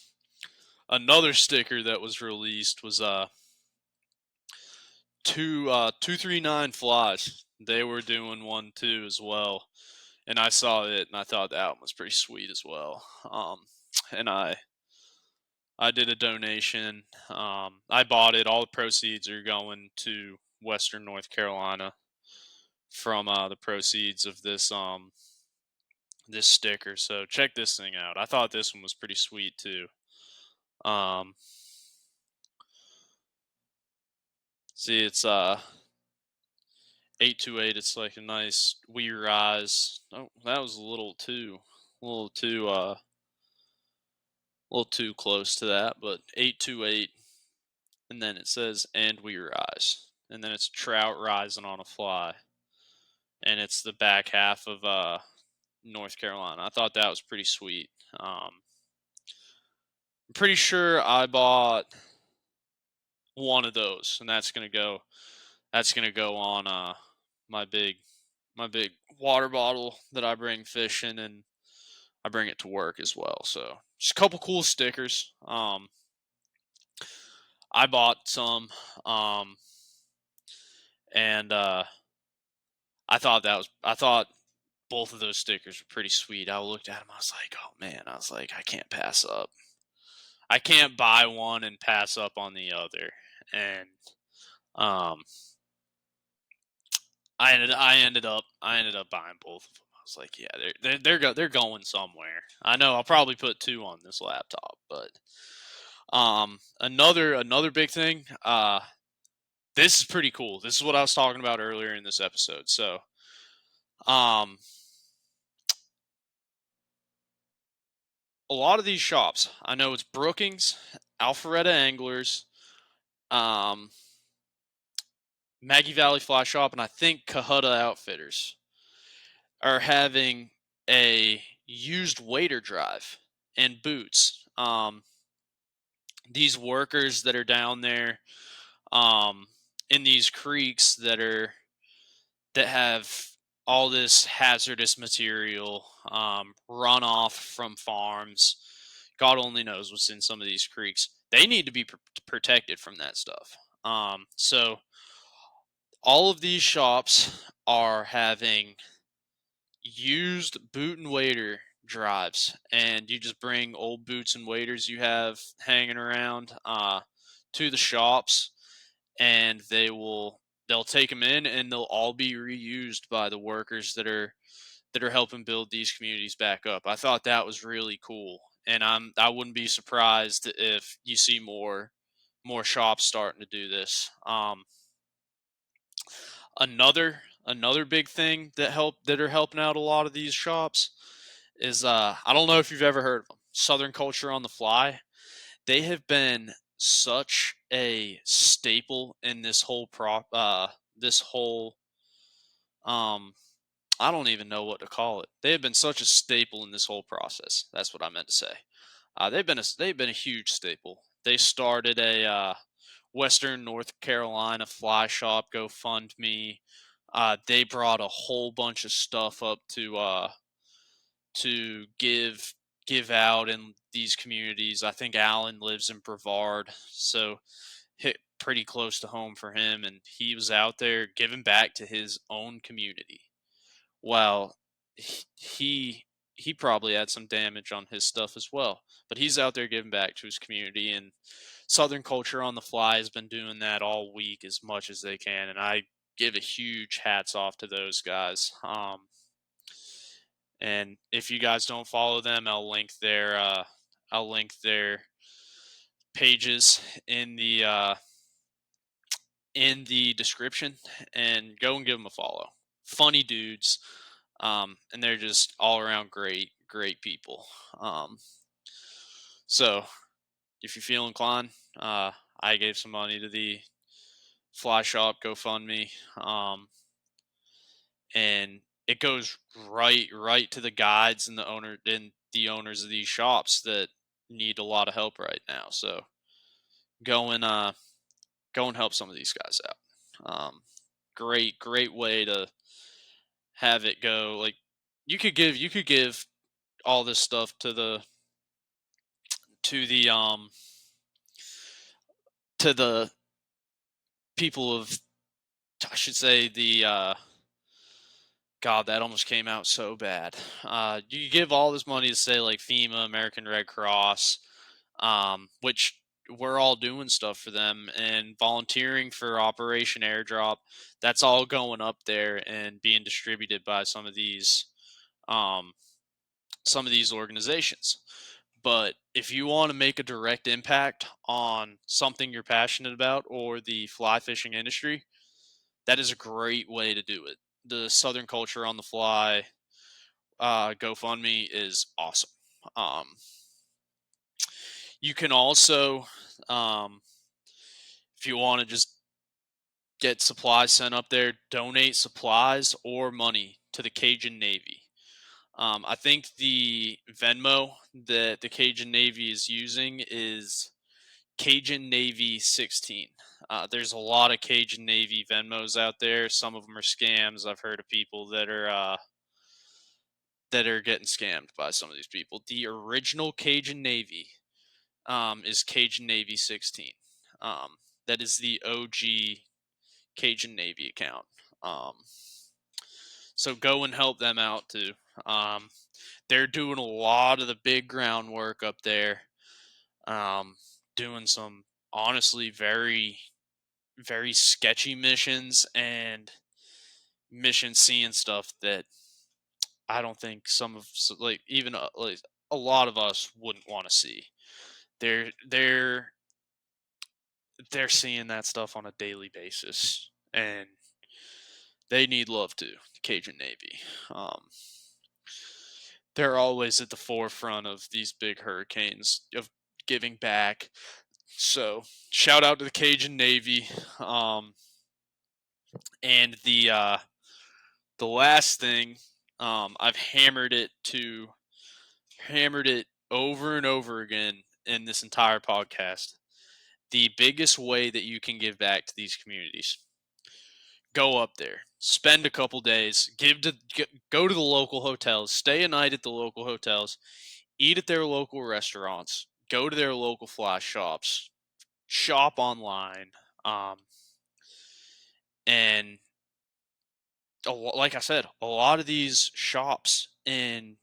another sticker that was released was 239 Flies. They were doing one too as well, and I saw it and I thought that one was pretty sweet as well. And I did a donation. I bought it. All the proceeds are going to Western North Carolina from the proceeds of this sticker. So check this thing out. I thought this one was pretty sweet too. See, it's 828. It's like a nice Rys. Oh, that was a little too close to that, but 828. And then it says "and Rys," and then it's trout rising on a fly, and it's the back half of North Carolina. I thought that was pretty sweet. I'm pretty sure I bought one of those, and that's gonna go on my big my big water bottle that I bring fishing, and I bring it to work as well. So just a couple cool stickers. I bought some, um, and I thought both of those stickers were pretty sweet. I looked at them, I was like, oh man, I was like, I can't pass up. I can't buy one and pass up on the other, and um, I ended up buying both of them. I was like, yeah, they're going somewhere. I know I'll probably put 2 on this laptop, but another big thing. This is pretty cool. This is what I was talking about earlier in this episode. So, um, a lot of these shops, I know it's Brookings, Alpharetta Anglers, um, Maggie Valley Fly Shop, and I think Cohutta Outfitters are having a used wader drive and boots. These workers that are down there in these creeks that have all this hazardous material, runoff from farms. God only knows what's in some of these creeks. They need to be protected from that stuff. So all of these shops are having used boot and wader drives, and you just bring old boots and waders you have hanging around to the shops, and they'll take them in, and they'll all be reused by the workers that are helping build these communities back up. I thought that was really cool, and I wouldn't be surprised if you see more shops starting to do this. Another big thing that are helping out a lot of these shops is I don't know if you've ever heard of them. Southern Culture on the Fly. They have been such a staple in this whole I don't even know what to call it. They have been such a staple in this whole process. That's what I meant to say. They've been a huge staple. They started a Western North Carolina fly shop GoFundMe. They brought a whole bunch of stuff up to give out in these communities. I think Alan lives in Brevard, so hit pretty close to home for him, and he was out there giving back to his own community. Well, he probably had some damage on his stuff as well, but he's out there giving back to his community, and Southern Culture on the Fly has been doing that all week as much as they can, and I give a huge hats off to those guys. And if you guys don't follow them, I'll link their pages in the description, and go and give them a follow. Funny dudes, and they're just all around great people. So if you feel inclined, I gave some money to the Fly Shop GoFundMe, and it goes right to the guides and the owners of these shops that need a lot of help right now. So go and help some of these guys out. Great way to have it go. Like you could give all this stuff to the to the um to the people of, I should say, the God, that almost came out so bad. You give all this money to, say, like FEMA, American Red Cross, which we're all doing stuff for them, and volunteering for Operation Airdrop. That's all going up there and being distributed by some of these organizations. But if you want to make a direct impact on something you're passionate about or the fly fishing industry, that is a great way to do it. The Southern Culture on the Fly GoFundMe is awesome. You can also, if you want to just get supplies sent up there, donate supplies or money to the Cajun Navy. I think the Venmo that the Cajun Navy is using is Cajun Navy 16. There's a lot of Cajun Navy Venmos out there. Some of them are scams. I've heard of people that are getting scammed by some of these people. The original Cajun Navy is Cajun Navy 16. That is the OG Cajun Navy account. So go and help them out too. They're doing a lot of the big groundwork up there. Doing some honestly very, very sketchy missions and mission seeing stuff that I don't think even like a lot of us wouldn't want to see. They're seeing that stuff on a daily basis, and they need love too. The Cajun Navy. They're always at the forefront of these big hurricanes of giving back. So shout out to the Cajun Navy. And the last thing, I've hammered it over and over again in this entire podcast. The biggest way that you can give back to these communities: go up there, spend a couple days, go to the local hotels, stay a night at the local hotels, eat at their local restaurants, go to their local fly shops, shop online, and like I said, a lot of these shops in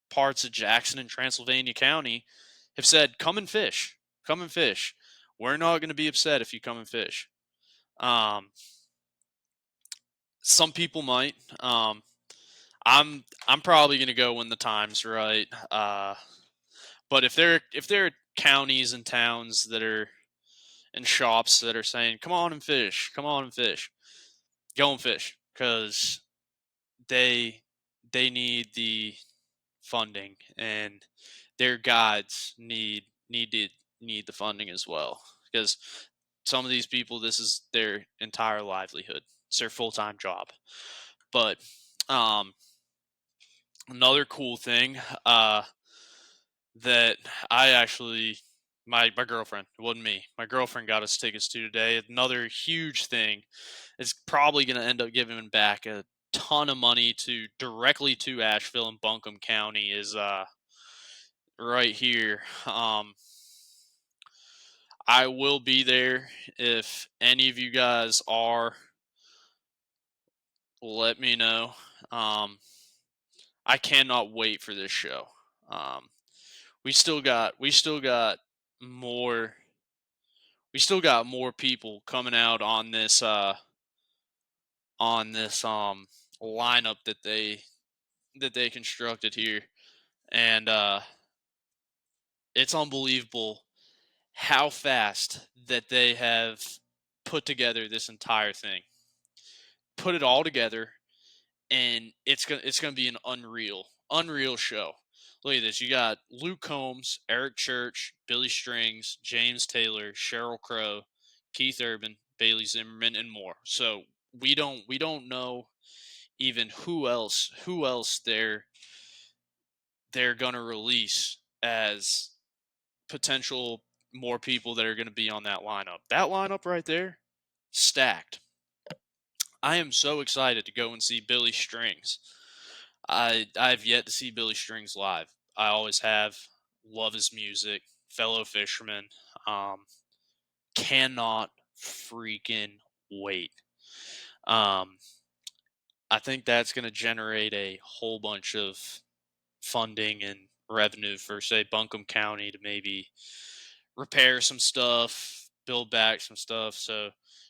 parts of Jackson and Transylvania County have said, "Come and fish, come and fish. We're not going to be upset if you come and fish." Some people might. I'm probably going to go when the time's right. But if there are counties and towns that are and shops that are saying, "Come on and fish, come on and fish," go and fish, because they need the funding, and their guides need the funding as well, because some of these people, this is their entire livelihood. It's their full-time job. But another cool thing that I actually, my girlfriend, it wasn't me, my girlfriend got us tickets to today. Another huge thing is probably going to end up giving back ton of money directly to Asheville and Buncombe County is right here. I will be there if any of you guys are. Let me know. I cannot wait for this show. Um, we still got more people coming out on this lineup that they constructed here, and it's unbelievable how fast that they have put together this entire thing. Put it all together, and it's gonna be an unreal show. Look at this. You got Luke Combs, Eric Church, Billy Strings, James Taylor, Cheryl Crow, Keith Urban, Bailey Zimmerman, and more. So we don't know even who else they're gonna release as potential more people that are gonna be on that lineup. That lineup right there, stacked. I am so excited to go and see Billy Strings. I've yet to see Billy Strings live. I always have. Love his music. Fellow fisherman. Um, cannot freaking wait. Um, I think that's going to generate a whole bunch of funding and revenue for, say, Buncombe County to maybe repair some stuff, build back some stuff. So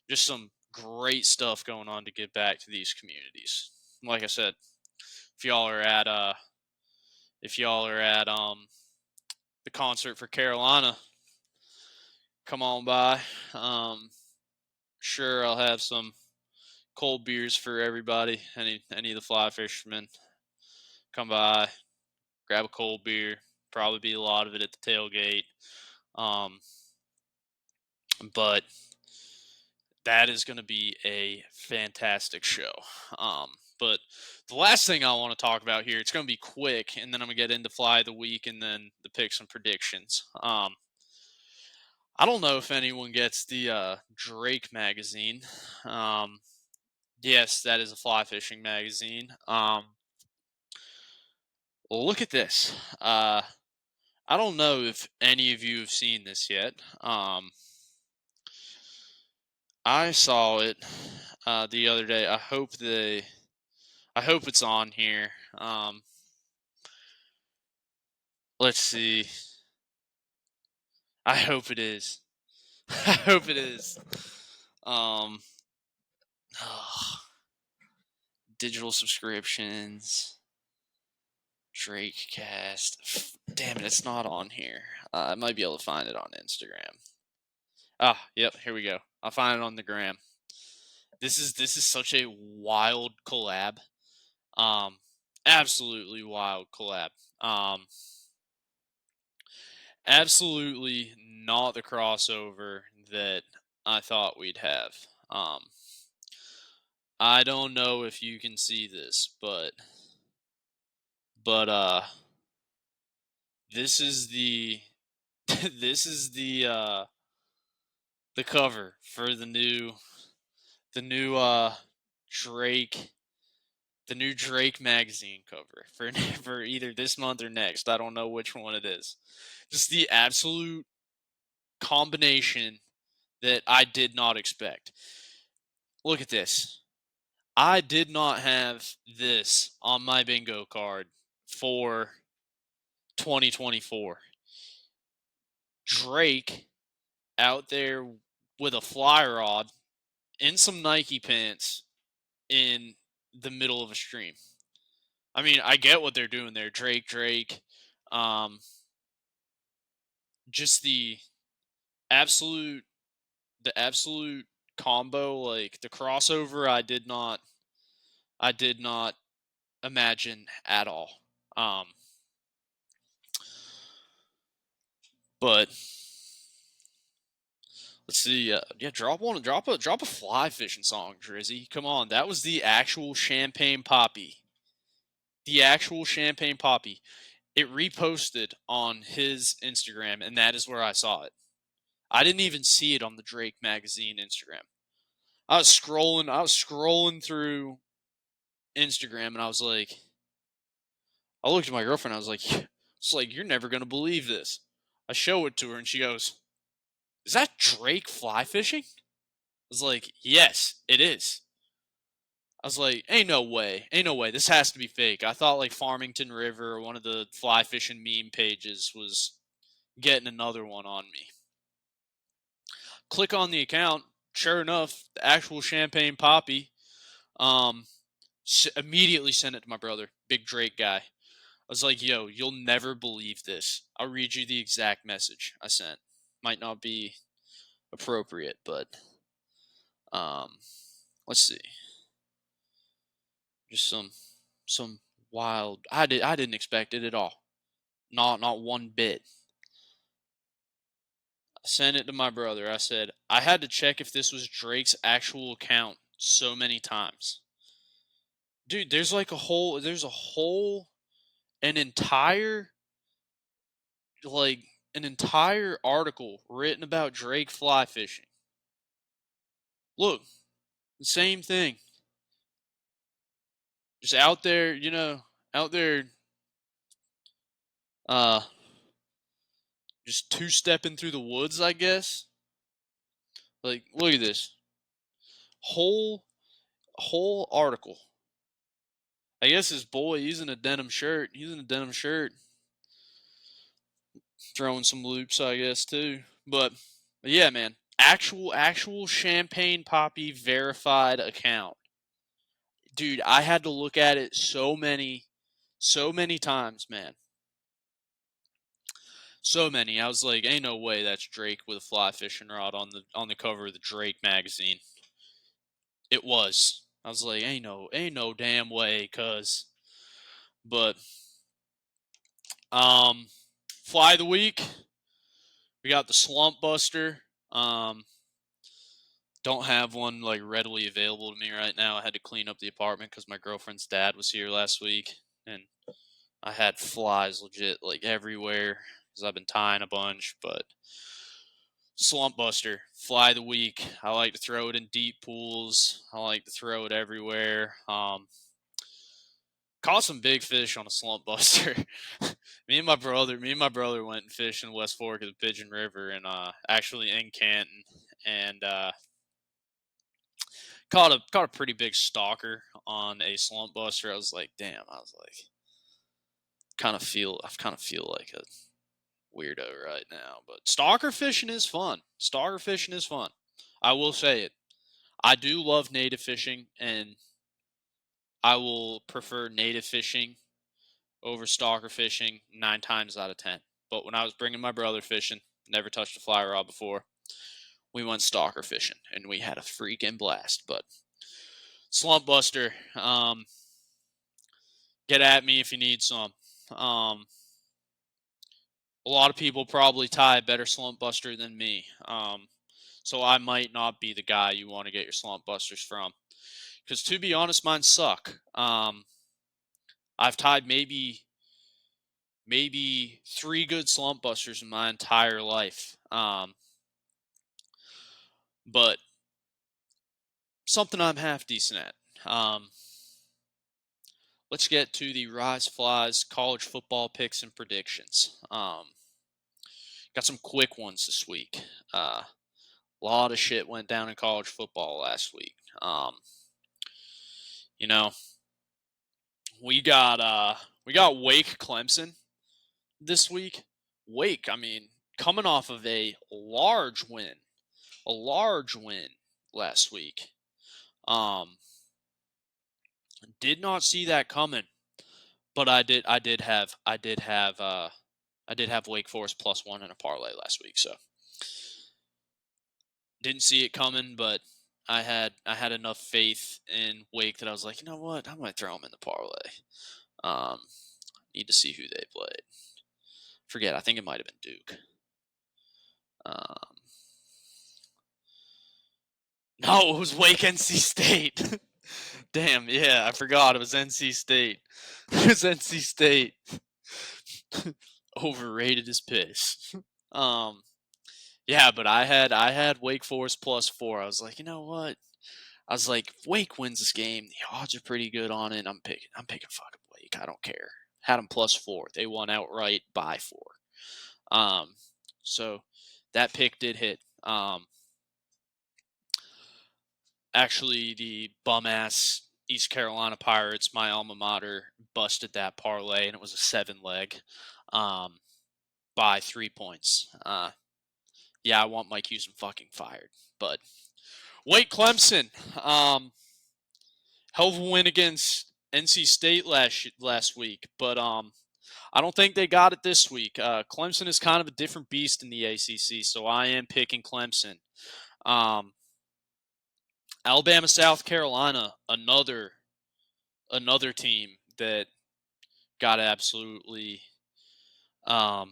just some great stuff going on to give back to these communities. Like I said, if y'all are at the concert for Carolina, come on by. Sure, I'll have some cold beers for everybody. Any of the fly fishermen, come by, grab a cold beer. Probably be a lot of it at the tailgate. Um, but that is going to be a fantastic show. But the last thing I want to talk about here, it's going to be quick, and then I'm going to get into Fly of the Week and then the picks and predictions. I don't know if anyone gets the Drake magazine. Yes, that is a fly fishing magazine. Look at this. I don't know if any of you have seen this yet. I saw it the other day. I hope it's on here. Let's see. I hope it is. I hope it is. Um, digital subscriptions. Drake cast. Damn it, it's not on here. I might be able to find it on Instagram. Ah, yep, here we go. I'll find it on the gram. This is such a wild collab. Absolutely wild collab. Absolutely not the crossover that I thought we'd have. I don't know if you can see this, but this is the this is the cover for the new Drake magazine cover for for either this month or next. I don't know which one it is. Just the absolute combination that I did not expect. Look at this. I did not have this on my bingo card for 2024. Drake out there with a fly rod in some Nike pants in the middle of a stream. I mean, I get what they're doing there. Drake. Just absolute the absolute combo, like the crossover I did not imagine at all. But let's see. Yeah, drop a fly fishing song, Drizzy. Come on, that was the actual Champagne Poppy. The actual Champagne Poppy. It reposted on his Instagram, and that is where I saw it. I didn't even see it on the Drake magazine Instagram. I was scrolling through Instagram, and I looked at my girlfriend. I was like, it's like, you're never gonna believe this. I show it to her, and she goes, "Is that Drake fly fishing?" I was like, "Yes, it is." I was like, ain't no way. Ain't no way. This has to be fake. I thought like Farmington River or one of the fly fishing meme pages was getting another one on me. Click on the account. Sure enough, the actual champagne poppy. Immediately sent it to my brother, big Drake guy. I was like, yo, you'll never believe this. I'll read you the exact message I sent. Might not be appropriate, but let's see. Just some wild. I didn't expect it at all. Not one bit. I sent it to my brother. I said I had to check if this was Drake's actual account so many times. Dude, there's an entire like an entire article written about Drake fly fishing. Look, the same thing. Just out there, out there uh just two-stepping through the woods, I guess. Like, look at this. Whole article. I guess his boy, he's in a denim shirt. Throwing some loops, I guess, too. But yeah, man. Actual champagne poppy verified account. Dude, I had to look at it so many times, man. So many. I was like, ain't no way that's Drake with a fly fishing rod on the cover of the Drake magazine. It was. I was like, ain't no damn way, cuz. But fly of the week. We got the Slump Buster. Don't have one like readily available to me right now. I had to clean up the apartment because my girlfriend's dad was here last week, and I had flies legit like everywhere because I've been tying a bunch. But Slump Buster, fly of the week. I like to throw it in deep pools. I like to throw it everywhere. Caught some big fish on a Slump Buster. me and my brother went and fished in West Fork of the Pigeon River, and actually in Canton, and caught a pretty big stalker on a Slump Buster. I was like, damn. I was like, I kind of feel like a weirdo right now. But stalker fishing is fun. I will say it. I do love native fishing, and I will prefer native fishing over stalker fishing 9 times out of 10. But when I was bringing my brother fishing, never touched a fly rod before, we went stalker fishing, and we had a freaking blast. But Slump Buster, get at me if you need some. A lot of people probably tie a better Slump Buster than me. So I might not be the guy you want to get your Slump Busters from. Because to be honest, mine suck. I've tied maybe 3 good Slump Busters in my entire life. But something I'm half decent at. Let's get to the Rys Flies college football picks and predictions. Got some quick ones this week. A lot of shit went down in college football last week. We got Wake Clemson this week. Wake, I mean, coming off of a large win last week. Did not see that coming, but I did have Wake Forest +1 in a parlay last week, so didn't see it coming, but I had enough faith in Wake that I was like, you know what, I might throw them in the parlay. Need to see who they played. Forget, I think it might have been Duke. No, it was Wake NC State. Damn, yeah, I forgot it was NC State. It was NC State. Overrated as piss. Yeah, but I had Wake Forest +4. I was like, you know what? I was like, Wake wins this game. The odds are pretty good on it. I'm picking fucking Wake. I don't care. Had them +4. They won outright by 4. So that pick did hit. Actually, the bum-ass East Carolina Pirates, my alma mater, busted that parlay, and it was a 7-leg by 3 points. Yeah, I want Mike Houston fucking fired. But Wake Clemson, hell of a win against NC State last week, but I don't think they got it this week. Clemson is kind of a different beast in the ACC, so I am picking Clemson. Alabama, South Carolina, another team that got absolutely not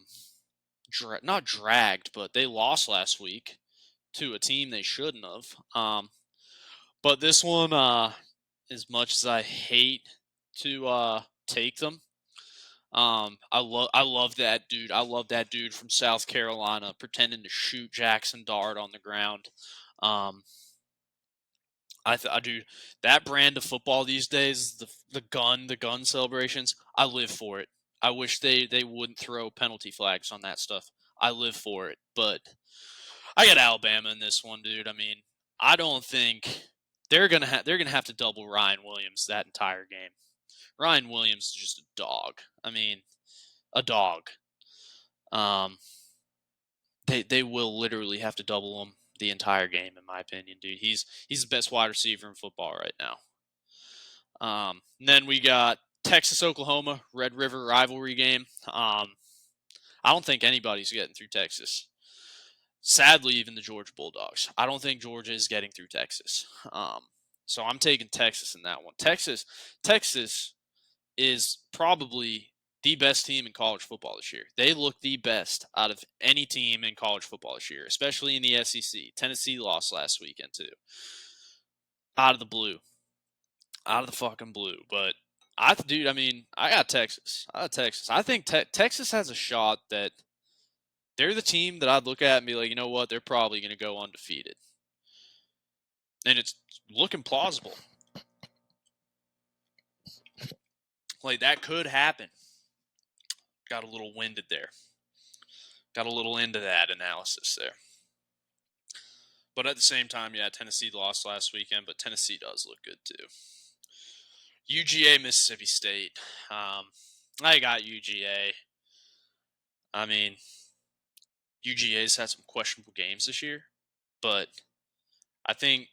dragged, but they lost last week to a team they shouldn't have. But this one, as much as I hate to take them, I love that dude. I love that dude from South Carolina pretending to shoot Jackson Dart on the ground. I do that brand of football these days. The gun celebrations. I live for it. I wish they wouldn't throw penalty flags on that stuff. I live for it. But I got Alabama in this one, dude. I mean, I don't think they're gonna have to double Ryan Williams that entire game. Ryan Williams is just a dog. I mean, a dog. They will literally have to double him the entire game, in my opinion, dude. He's the best wide receiver in football right now. And then we got Texas, Oklahoma, Red River rivalry game. I don't think anybody's getting through Texas. Sadly, even the Georgia Bulldogs. I don't think Georgia is getting through Texas. So I'm taking Texas in that one. Texas is probably the best team in college football this year. They look the best out of any team in college football this year, especially in the SEC. Tennessee lost last weekend too. Out of the blue. Out of the fucking blue. But I got Texas. I think Texas has a shot that they're the team that I'd look at and be like, you know what, they're probably going to go undefeated. And it's looking plausible. Like, that could happen. Got a little winded there. Got a little into that analysis there. But at the same time, yeah, Tennessee lost last weekend, but Tennessee does look good too. UGA, Mississippi State. I got UGA. I mean, UGA's had some questionable games this year, but I think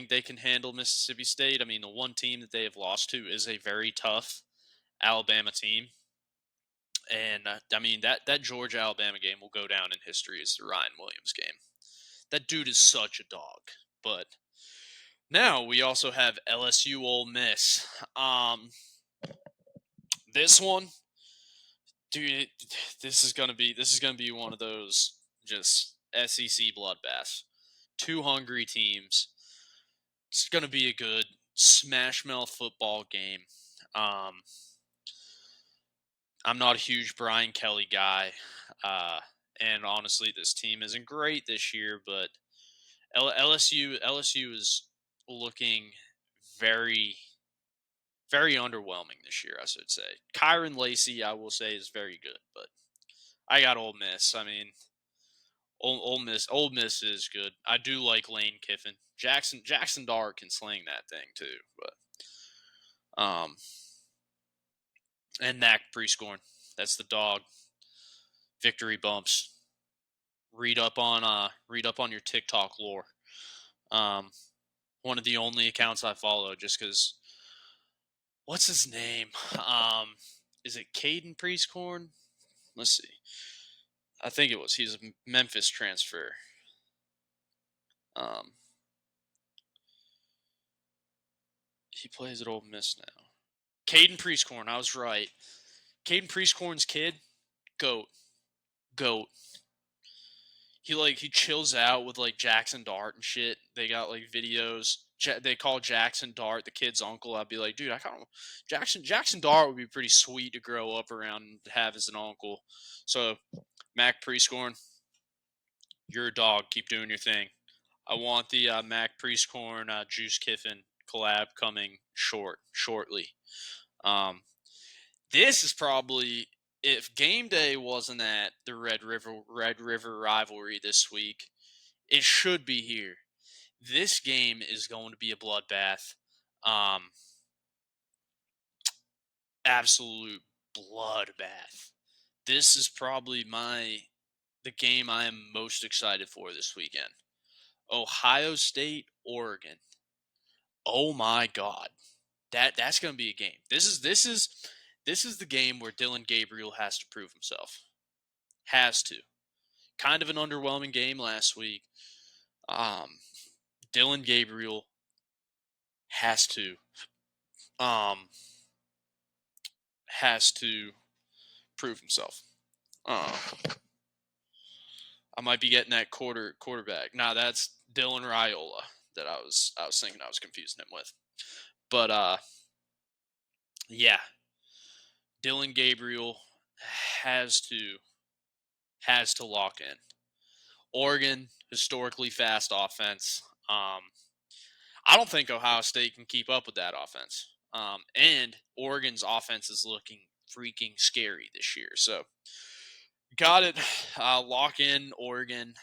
they can handle Mississippi State. I mean, the one team that they have lost to is a very tough Alabama team. And, I mean, that Georgia-Alabama game will go down in history as the Ryan Williams game. That dude is such a dog. But now we also have LSU Ole Miss. This one, dude, this is gonna be one of those just SEC bloodbaths. Two hungry teams. It's gonna be a good smash mouth football game. I'm not a huge Brian Kelly guy, and honestly, this team isn't great this year. But LSU is looking very, very underwhelming this year, I should say. Kyron Lacey, I will say, is very good, but I got Ole Miss. I mean, Ole Miss is good. I do like Lane Kiffin. Jackson Dart can sling that thing too, but and Mac Prescorn. That's the dog. Victory bumps. Read up on your TikTok lore. One of the only accounts I follow, just because. What's his name? Is it Caden Prescorn? Let's see. I think it was. He's a Memphis transfer. He plays at Ole Miss now. Caden Prescorn. I was right. Caden Prescorn's kid, goat. He chills out with like Jackson Dart and shit. They got like videos. They call Jackson Dart the kid's uncle. I'd be like, dude, I kind of Jackson Dart would be pretty sweet to grow up around and have as an uncle. So, Mac Prescorn, you're a dog. Keep doing your thing. I want the Mac Priestcorn Juice Kiffin collab coming shortly. Um, this is probably, if game day wasn't at the Red River rivalry this week, it should be here. This game is going to be a bloodbath. Absolute bloodbath. This is probably the game I am most excited for this weekend. Ohio State, Oregon. Oh my God, that's going to be a game. This is the game where Dylan Gabriel has to prove himself. Has to. Kind of an underwhelming game last week. Dylan Gabriel has to has to prove himself. I might be getting that quarterback. Nah, that's Dylan Raiola that I was thinking I was confusing him with. But yeah, Dylan Gabriel has to lock in. Oregon, historically fast offense. I don't think Ohio State can keep up with that offense. And Oregon's offense is looking freaking scary this year. So got it. Lock in Oregon.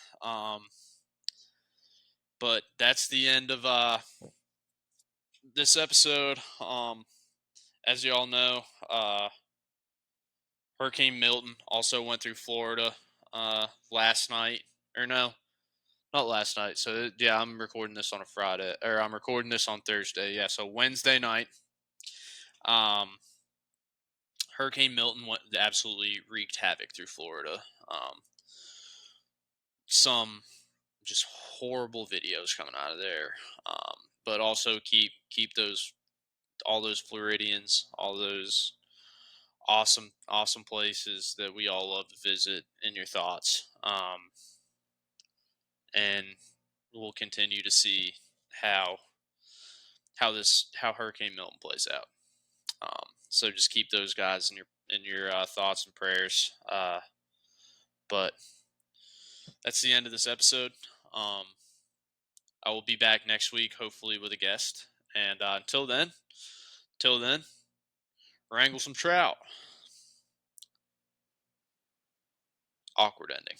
But that's the end of this episode. As you all know, Hurricane Milton also went through Florida last night. Or no, not last night. So yeah, I'm recording this on a Friday, or I'm recording this on Thursday. Yeah, so Wednesday night. Hurricane Milton absolutely wreaked havoc through Florida. Some just horrible videos coming out of there. But also keep all those Floridians, all those awesome places that we all love to visit in your thoughts. And we'll continue to see how Hurricane Milton plays out. So just keep those guys in your thoughts and prayers. But that's the end of this episode. I will be back next week, hopefully with a guest. And until then, wrangle some trout. Awkward ending.